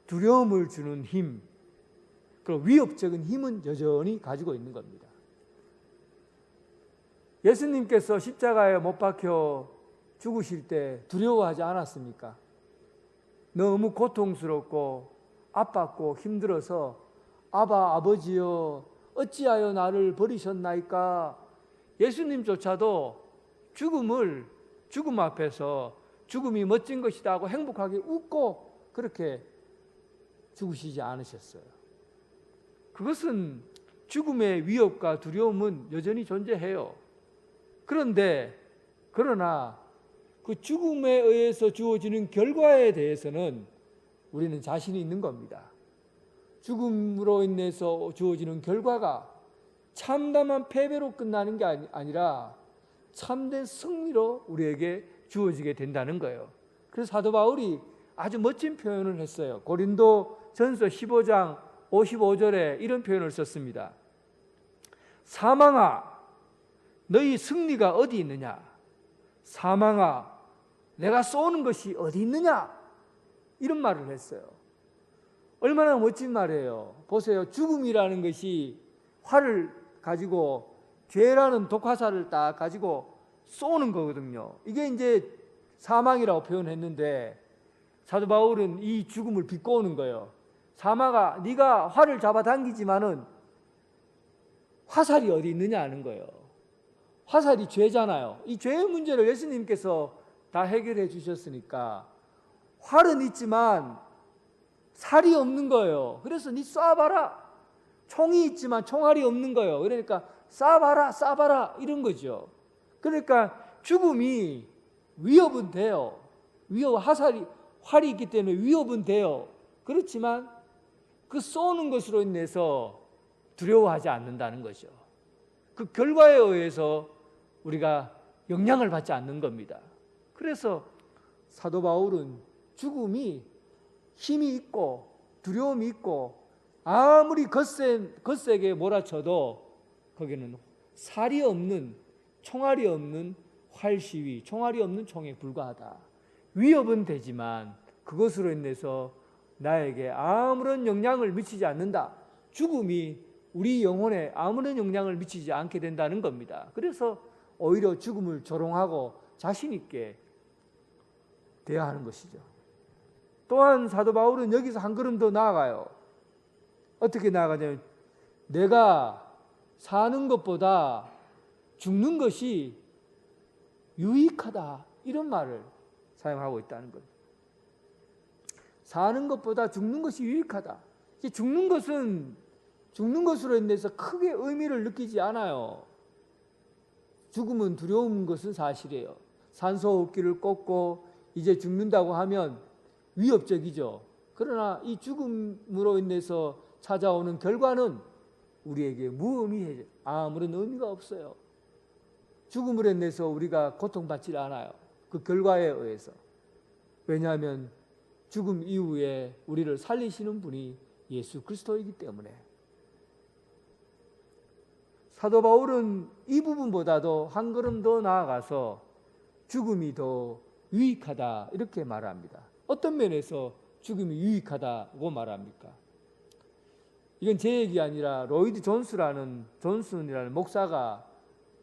두려움을 주는 힘, 그리고 위협적인 힘은 여전히 가지고 있는 겁니다. 예수님께서 십자가에 못 박혀 죽으실 때 두려워하지 않았습니까? 너무 고통스럽고 아팠고 힘들어서 아바 아버지여 어찌하여 나를 버리셨나이까? 예수님조차도 죽음 앞에서 죽음이 멋진 것이다 하고 행복하게 웃고 그렇게 죽으시지 않으셨어요. 그것은 죽음의 위협과 두려움은 여전히 존재해요. 그러나 그 죽음에 의해서 주어지는 결과에 대해서는 우리는 자신이 있는 겁니다. 죽음으로 인해서 주어지는 결과가 참담한 패배로 끝나는 게 아니라 참된 승리로 우리에게 주어지게 된다는 거예요. 그래서 사도 바울이 아주 멋진 표현을 했어요. 고린도 전서 15장 55절에 이런 표현을 썼습니다. 사망아, 너희 승리가 어디 있느냐? 사망아, 내가 쏘는 것이 어디 있느냐? 이런 말을 했어요. 얼마나 멋진 말이에요. 보세요. 죽음이라는 것이 활을 가지고 죄라는 독화살을 딱 가지고 쏘는 거거든요. 이게 이제 사망이라고 표현했는데 사도 바울은 이 죽음을 비꼬는 거예요. 사망아, 네가 활을 잡아당기지만은 화살이 어디 있느냐 하는 거예요. 화살이 죄잖아요. 이 죄의 문제를 예수님께서 다 해결해 주셨으니까 활은 있지만 살이 없는 거예요. 그래서 네 쏴봐라. 총이 있지만 총알이 없는 거예요. 그러니까 쏴봐라 이런 거죠. 그러니까 죽음이 위협은 돼요. 활이 있기 때문에 위협은 돼요. 그렇지만 그 쏘는 것으로 인해서 두려워하지 않는다는 거죠. 그 결과에 의해서 우리가 영향을 받지 않는 겁니다. 그래서 사도 바울은 죽음이 힘이 있고 두려움이 있고 아무리 거세게 몰아쳐도 거기는 살이 없는, 총알이 없는 활시위, 총알이 없는 총에 불과하다. 위협은 되지만 그것으로 인해서 나에게 아무런 영향을 미치지 않는다. 죽음이 우리 영혼에 아무런 영향을 미치지 않게 된다는 겁니다. 그래서 오히려 죽음을 조롱하고 자신 있게 대하는 것이죠. 또한 사도 바울은 여기서 한 걸음 더 나아가요. 어떻게 나아가냐면 내가 사는 것보다 죽는 것이 유익하다, 이런 말을 사용하고 있다는 겁니다. 사는 것보다 죽는 것이 유익하다. 죽는 것은 죽는 것으로 인해서 크게 의미를 느끼지 않아요. 죽음은 두려운 것은 사실이에요. 산소호흡기를 꽂고 이제 죽는다고 하면 위협적이죠. 그러나 이 죽음으로 인해서 찾아오는 결과는 우리에게 무의미해요. 아무런 의미가 없어요. 죽음으로 인해서 우리가 고통받지 않아요. 그 결과에 의해서. 왜냐하면 죽음 이후에 우리를 살리시는 분이 예수 그리스도이기 때문에. 사도 바울은 이 부분보다도 한 걸음 더 나아가서 죽음이 더 유익하다 이렇게 말합니다. 어떤 면에서 죽음이 유익하다고 말합니까? 이건 제 얘기 아니라 로이드 존슨이라는 목사가,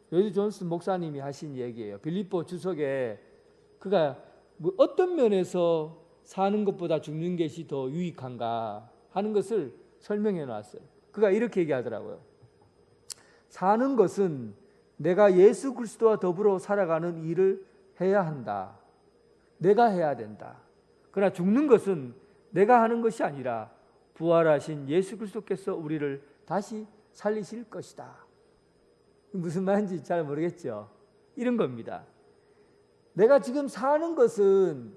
로이드 존슨 목사님이 하신 얘기예요. 빌립보 주석에 그가 뭐 어떤 면에서 사는 것보다 죽는 것이 더 유익한가 하는 것을 설명해 놨어요. 그가 이렇게 얘기하더라고요. 사는 것은 내가 예수 그리스도와 더불어 살아가는 일을 해야 한다. 내가 해야 된다. 그러나 죽는 것은 내가 하는 것이 아니라 부활하신 예수 그리스도께서 우리를 다시 살리실 것이다. 무슨 말인지 잘 모르겠죠? 이런 겁니다. 내가 지금 사는 것은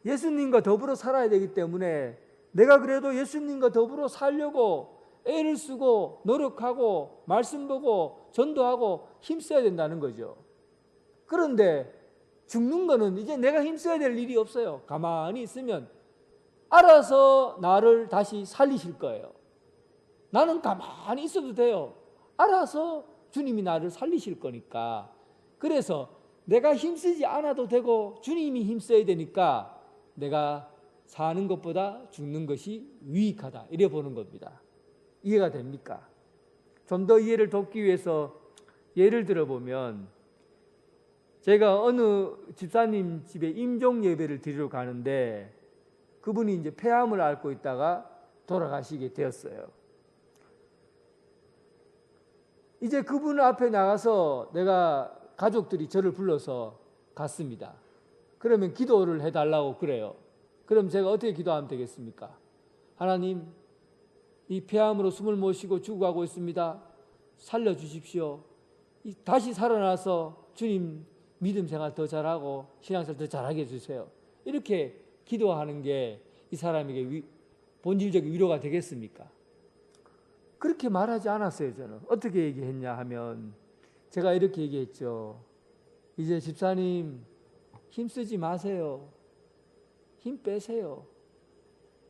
예수님과 더불어 살아야 되기 때문에 내가 그래도 예수님과 더불어 살려고 애를 쓰고 노력하고 말씀 보고 전도하고 힘써야 된다는 거죠. 그런데 죽는 거는 이제 내가 힘써야 될 일이 없어요. 가만히 있으면 알아서 나를 다시 살리실 거예요. 나는 가만히 있어도 돼요. 알아서 주님이 나를 살리실 거니까. 그래서 내가 힘쓰지 않아도 되고 주님이 힘써야 되니까 내가 사는 것보다 죽는 것이 유익하다, 이래 보는 겁니다. 이해가 됩니까? 좀 더 이해를 돕기 위해서 예를 들어보면, 제가 어느 집사님 집에 임종 예배를 드리러 가는데 그분이 이제 폐암을 앓고 있다가 돌아가시게 되었어요. 이제 그분 앞에 나가서 내가 가족들이 저를 불러서 갔습니다. 그러면 기도를 해달라고 그래요. 그럼 제가 어떻게 기도하면 되겠습니까? 하나님, 이 폐암으로 숨을 못 쉬고 죽어가고 있습니다. 살려주십시오. 다시 살아나서 주님 믿음 생활 더 잘하고 신앙생활 더 잘하게 해주세요. 이렇게 기도하는 게 이 사람에게 본질적인 위로가 되겠습니까? 그렇게 말하지 않았어요. 저는 어떻게 얘기했냐 하면, 제가 이렇게 얘기했죠. 이제 집사님 힘쓰지 마세요. 힘 빼세요.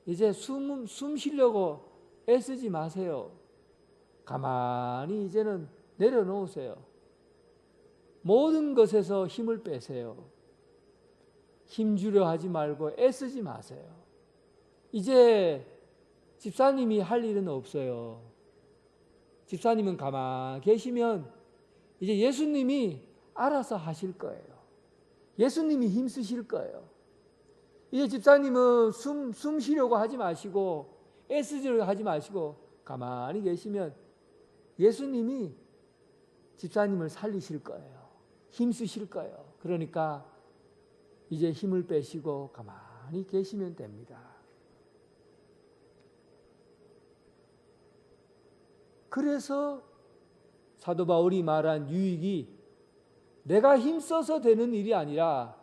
이제 숨 쉬려고 애쓰지 마세요. 가만히 이제는 내려놓으세요. 모든 것에서 힘을 빼세요. 힘주려 하지 말고 애쓰지 마세요. 이제 집사님이 할 일은 없어요. 집사님은 가만히 계시면 이제 예수님이 알아서 하실 거예요. 예수님이 힘쓰실 거예요. 이제 집사님은 숨 쉬려고 하지 마시고 애쓰려고 하지 마시고 가만히 계시면 예수님이 집사님을 살리실 거예요. 힘쓰실 거예요. 그러니까 이제 힘을 빼시고 가만히 계시면 됩니다. 그래서 사도 바울이 말한 유익이 내가 힘써서 되는 일이 아니라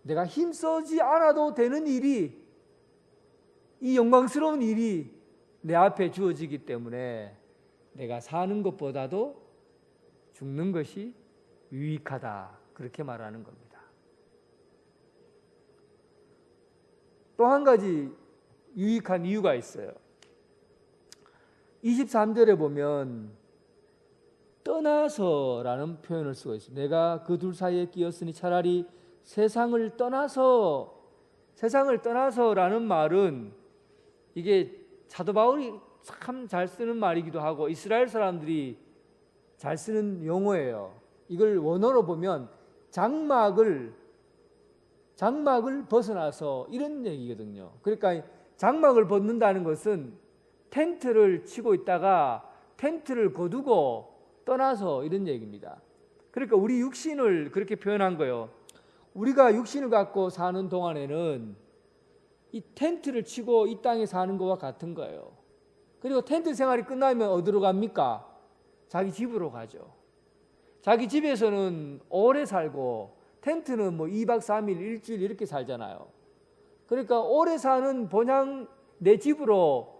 내가 힘쓰지 않아도 되는 일이, 이 영광스러운 일이 내 앞에 주어지기 때문에 내가 사는 것보다도 죽는 것이 유익하다, 그렇게 말하는 겁니다. 또 한 가지 유익한 이유가 있어요. 23절에 보면 떠나서라는 표현을 쓰고 있어요. 내가 그 둘 사이에 끼었으니 차라리 세상을 떠나서라는 말은, 이게 사도 바울이 참 잘 쓰는 말이기도 하고 이스라엘 사람들이 잘 쓰는 용어예요. 이걸 원어로 보면 장막을 벗어나서, 이런 얘기거든요. 그러니까 장막을 벗는다는 것은 텐트를 치고 있다가 텐트를 거두고 떠나서, 이런 얘기입니다. 그러니까 우리 육신을 그렇게 표현한 거예요. 우리가 육신을 갖고 사는 동안에는 이 텐트를 치고 이 땅에 사는 것과 같은 거예요. 그리고 텐트 생활이 끝나면 어디로 갑니까? 자기 집으로 가죠. 자기 집에서는 오래 살고, 텐트는 뭐 2박 3일, 일주일 이렇게 살잖아요. 그러니까 오래 사는 본향 내 집으로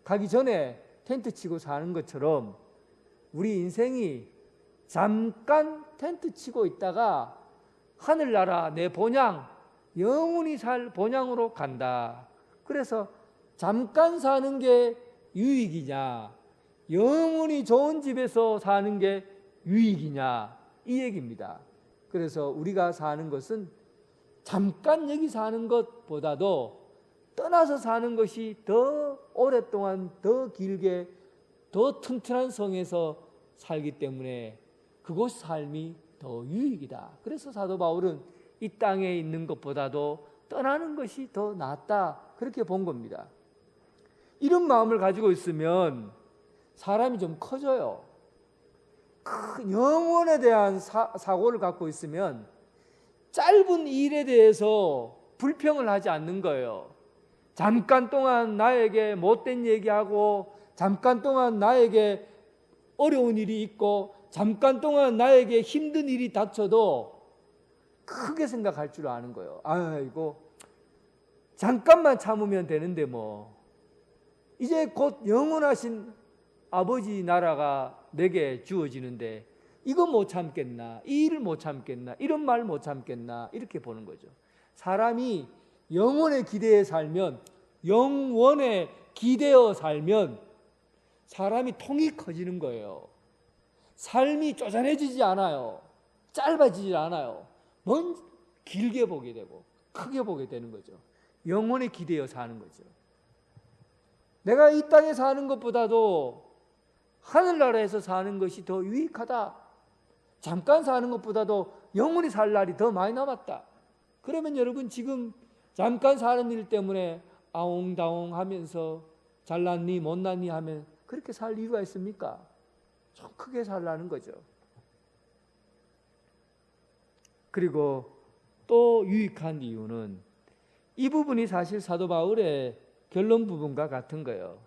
가기 전에 텐트 치고 사는 것처럼 우리 인생이 잠깐 텐트 치고 있다가 하늘나라 내 본향 영원히 살 본향으로 간다. 그래서 잠깐 사는 게 유익이냐, 영원히 좋은 집에서 사는 게 유익이냐, 이 얘기입니다. 그래서 우리가 사는 것은 잠깐 여기 사는 것보다도 떠나서 사는 것이 더 오랫동안, 더 길게, 더 튼튼한 성에서 살기 때문에 그곳 삶이 더 유익이다. 그래서 사도 바울은 이 땅에 있는 것보다도 떠나는 것이 더 낫다, 그렇게 본 겁니다. 이런 마음을 가지고 있으면 사람이 좀 커져요. 큰 영혼에 대한 사고를 갖고 있으면 짧은 일에 대해서 불평을 하지 않는 거예요. 잠깐 동안 나에게 못된 얘기하고, 잠깐 동안 나에게 어려운 일이 있고, 잠깐 동안 나에게 힘든 일이 닥쳐도 크게 생각할 줄 아는 거예요. 아이고, 잠깐만 참으면 되는데 뭐, 이제 곧 영원하신 아버지 나라가 내게 주어지는데 이거 못 참겠나, 이 일을 못 참겠나, 이런 말 못 참겠나, 이렇게 보는 거죠. 사람이 영원에 기대어 살면, 영원에 기대어 살면 사람이 통이 커지는 거예요. 삶이 쪼잔해지지 않아요. 짧아지지 않아요. 길게 보게 되고 크게 보게 되는 거죠. 영원에 기대어 사는 거죠. 내가 이 땅에 사는 것보다도 하늘나라에서 사는 것이 더 유익하다. 잠깐 사는 것보다도 영원히 살 날이 더 많이 남았다. 그러면 여러분, 지금 잠깐 사는 일 때문에 아웅다웅 하면서 잘났니 못났니 하면 그렇게 살 이유가 있습니까? 좀 크게 살라는 거죠. 그리고 또 유익한 이유는 이 부분이 사실 사도 바울의 결론 부분과 같은 거예요.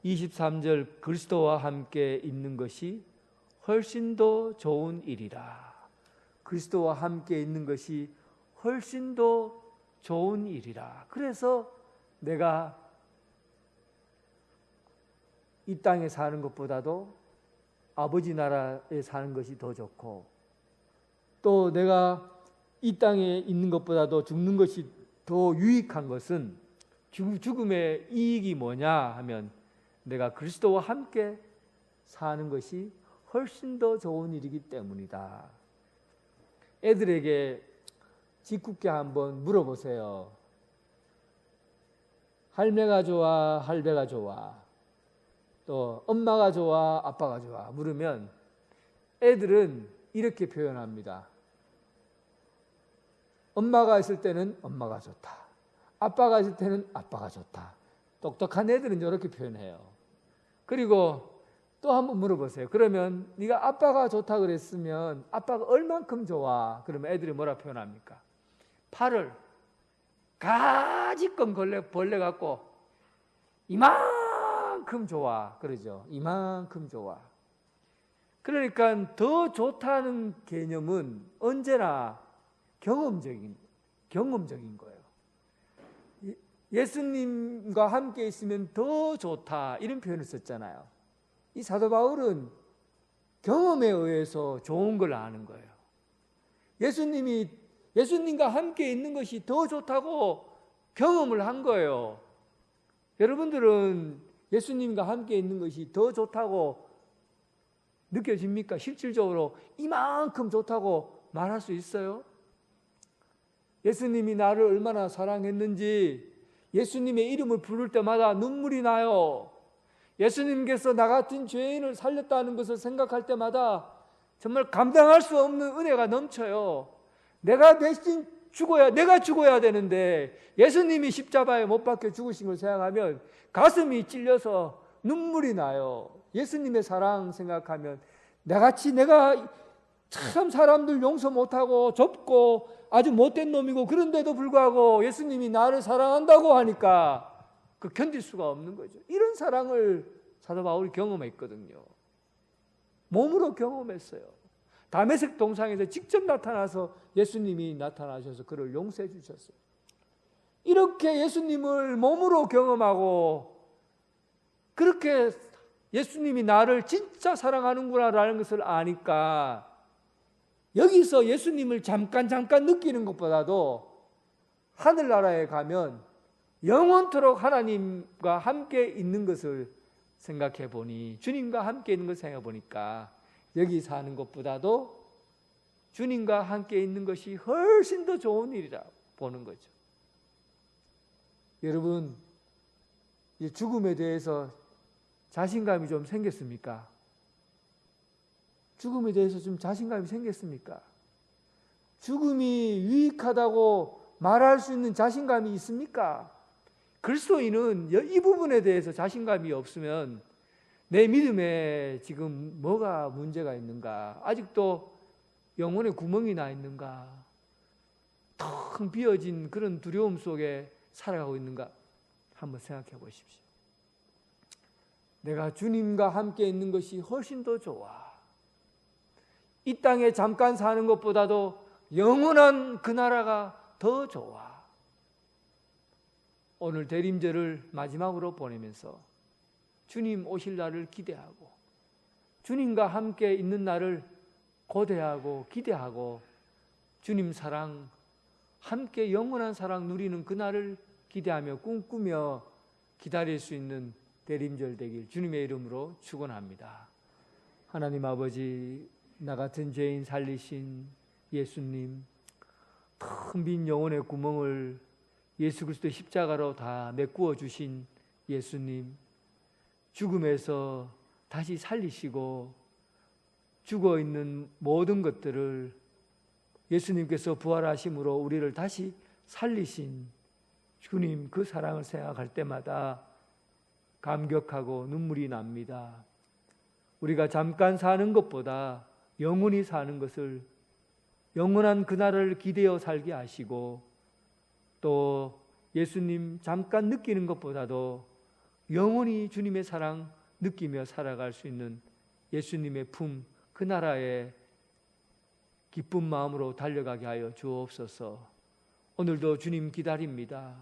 23절, 그리스도와 함께 있는 것이 훨씬 더 좋은 일이라. 그리스도와 함께 있는 것이 훨씬 더 좋은 일이라. 그래서 내가 이 땅에 사는 것보다도 아버지 나라에 사는 것이 더 좋고, 또 내가 이 땅에 있는 것보다도 죽는 것이 더 유익한 것은, 죽음의 이익이 뭐냐 하면 내가 그리스도와 함께 사는 것이 훨씬 더 좋은 일이기 때문이다. 애들에게 짓궂게 한번 물어보세요. 할매가 좋아, 할배가 좋아, 또 엄마가 좋아, 아빠가 좋아 물으면 애들은 이렇게 표현합니다. 엄마가 있을 때는 엄마가 좋다, 아빠가 있을 때는 아빠가 좋다. 똑똑한 애들은 이렇게 표현해요. 그리고 또 한번 물어보세요. 그러면 네가 아빠가 좋다 그랬으면 아빠가 얼만큼 좋아? 그러면 애들이 뭐라 표현합니까? 팔을 가지껏 벌레 갖고 이만큼 좋아, 그러죠. 이만큼 좋아. 그러니까 더 좋다는 개념은 언제나 경험적인 거예요. 예수님과 함께 있으면 더 좋다, 이런 표현을 썼잖아요. 이 사도 바울은 경험에 의해서 좋은 걸 아는 거예요. 예수님과 함께 있는 것이 더 좋다고 경험을 한 거예요. 여러분들은 예수님과 함께 있는 것이 더 좋다고 느껴집니까? 실질적으로 이만큼 좋다고 말할 수 있어요? 예수님이 나를 얼마나 사랑했는지 예수님의 이름을 부를 때마다 눈물이 나요. 예수님께서 나 같은 죄인을 살렸다는 것을 생각할 때마다 정말 감당할 수 없는 은혜가 넘쳐요. 내가 대신 내가 죽어야 되는데 예수님이 십자가에 못 박혀 죽으신 걸 생각하면 가슴이 찔려서 눈물이 나요. 예수님의 사랑 생각하면 내가 참 사람들 용서 못하고 좁고 아주 못된 놈이고, 그런데도 불구하고 예수님이 나를 사랑한다고 하니까 그 견딜 수가 없는 거죠. 이런 사랑을 사도 바울이 경험했거든요. 몸으로 경험했어요. 다메섹 동상에서 직접 나타나서 예수님이 나타나셔서 그를 용서해 주셨어요. 이렇게 예수님을 몸으로 경험하고 그렇게 예수님이 나를 진짜 사랑하는구나라는 것을 아니까 여기서 예수님을 잠깐 느끼는 것보다도 하늘나라에 가면 영원토록 하나님과 함께 있는 것을 생각해 보니, 주님과 함께 있는 것을 생각해 보니까 여기 사는 것보다도 주님과 함께 있는 것이 훨씬 더 좋은 일이라 보는 거죠. 여러분, 죽음에 대해서 자신감이 좀 생겼습니까? 죽음에 대해서 좀 자신감이 생겼습니까? 죽음이 유익하다고 말할 수 있는 자신감이 있습니까? 그리스도인은 이 부분에 대해서 자신감이 없으면 내 믿음에 지금 뭐가 문제가 있는가? 아직도 영혼에 구멍이 나 있는가? 텅 비어진 그런 두려움 속에 살아가고 있는가? 한번 생각해 보십시오. 내가 주님과 함께 있는 것이 훨씬 더 좋아. 이 땅에 잠깐 사는 것보다도 영원한 그 나라가 더 좋아. 오늘 대림절을 마지막으로 보내면서 주님 오실 날을 기대하고 주님과 함께 있는 날을 고대하고 기대하고 주님 사랑, 함께 영원한 사랑 누리는 그날을 기대하며 꿈꾸며 기다릴 수 있는 대림절 되길 주님의 이름으로 축원합니다. 하나님 아버지, 나 같은 죄인 살리신 예수님, 텅 빈 영혼의 구멍을 예수 그리스도 십자가로 다 메꾸어 주신 예수님, 죽음에서 다시 살리시고 죽어있는 모든 것들을 예수님께서 부활하심으로 우리를 다시 살리신 주님, 그 사랑을 생각할 때마다 감격하고 눈물이 납니다. 우리가 잠깐 사는 것보다 영원히 사는 것을, 영원한 그날을 기대어 살게 하시고, 또 예수님 잠깐 느끼는 것보다도 영원히 주님의 사랑 느끼며 살아갈 수 있는 예수님의 품, 그 나라에 기쁜 마음으로 달려가게 하여 주옵소서. 오늘도 주님 기다립니다.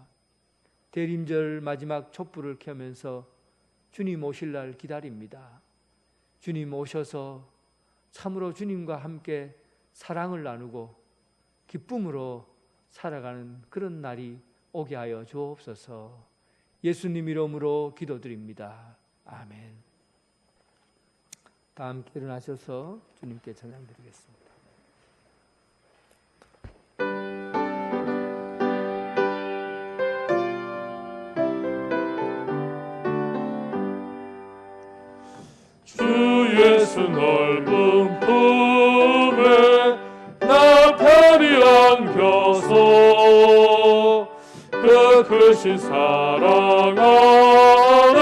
대림절 마지막 촛불을 켜면서 주님 오실 날 기다립니다. 주님 오셔서 참으로 주님과 함께 사랑을 나누고 기쁨으로 살아가는 그런 날이 오게 하여 주옵소서. 예수님 이름으로 기도드립니다. 아멘. 다 함께 일어나셔서 주님께 찬양드리겠습니다.
주 예수 넓은 품에 나 편히 안겨서 그 크신 사랑 안에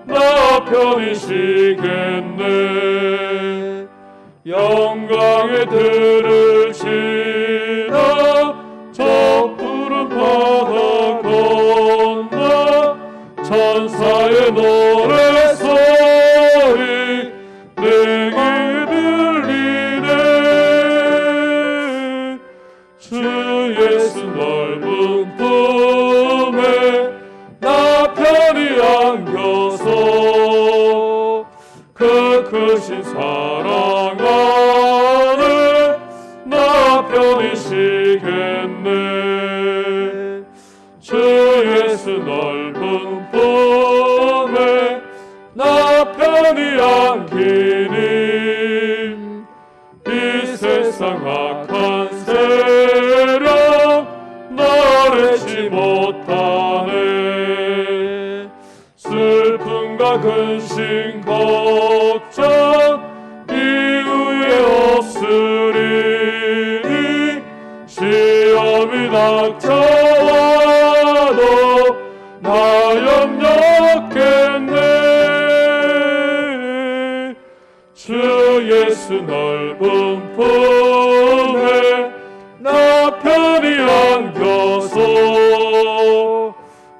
나 편히 쉬겠네. 영광의 들을 지나 저 푸른 바다 건너 천사의 노래소리 내게 들리네. 주 예수 넓은 품에 나 편히 안겨서 그 크신 사랑 안에 나 편히 쉬겠네. 주 예수 넓은 품에 나 편히 안기니 이 세상 악한 세력 나를 치 못하네. 슬픔과 근심 걱정 이후에 없으리. 시험이 닥쳐와도 나 염려겠네. 주 예수 넓은 품에 나 편히 안겨서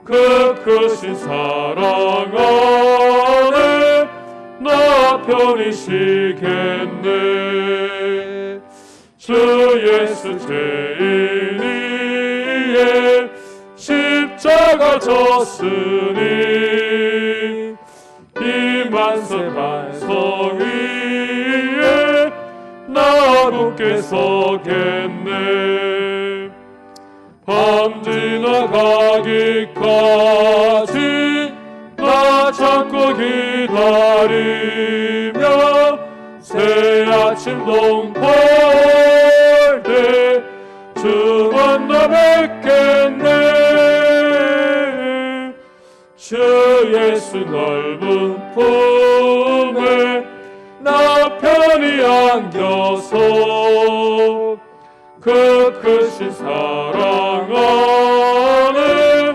그 크신 사랑 안에 나 편히 쉬겠네. 주 예수 죄인 위에 십자가 졌으니 이 만세 반석 위에 나 굳게 주께서겠네. 밤 지나가기까지 나 참고 기다리며 새 아침 동포 때 주 만나 뵙겠네. 주 예수 넓은 품에 나 편히 안겨서 그 크신 사랑 안에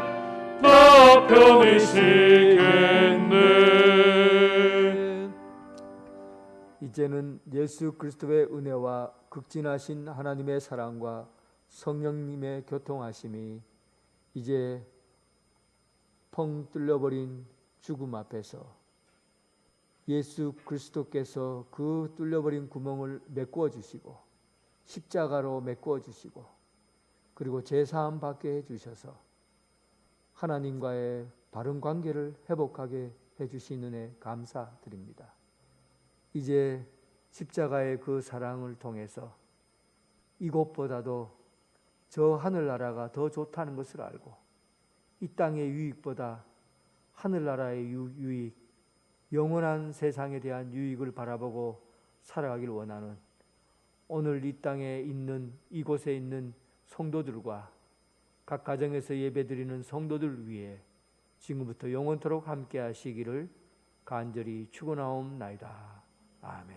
나 편히 쉬겠네.
이제는 예수 그리스도의 은혜와 극진하신 하나님의 사랑과 성령님의 교통하심이 이제 펑 뚫려버린 죽음 앞에서 예수 그리스도께서 그 뚫려버린 구멍을 메꾸어 주시고 십자가로 메꾸어 주시고 그리고 제사함 받게 해주셔서 하나님과의 바른 관계를 회복하게 해주신 은혜 감사드립니다. 이제 십자가의 그 사랑을 통해서 이곳보다도 저 하늘나라가 더 좋다는 것을 알고 이 땅의 유익보다 하늘나라의 유익, 영원한 세상에 대한 유익을 바라보고 살아가길 원하는 오늘 이 땅에 있는 이곳에 있는 성도들과 각 가정에서 예배드리는 성도들 위해 지금부터 영원토록 함께 하시기를 간절히 축원하옵나이다. 아멘.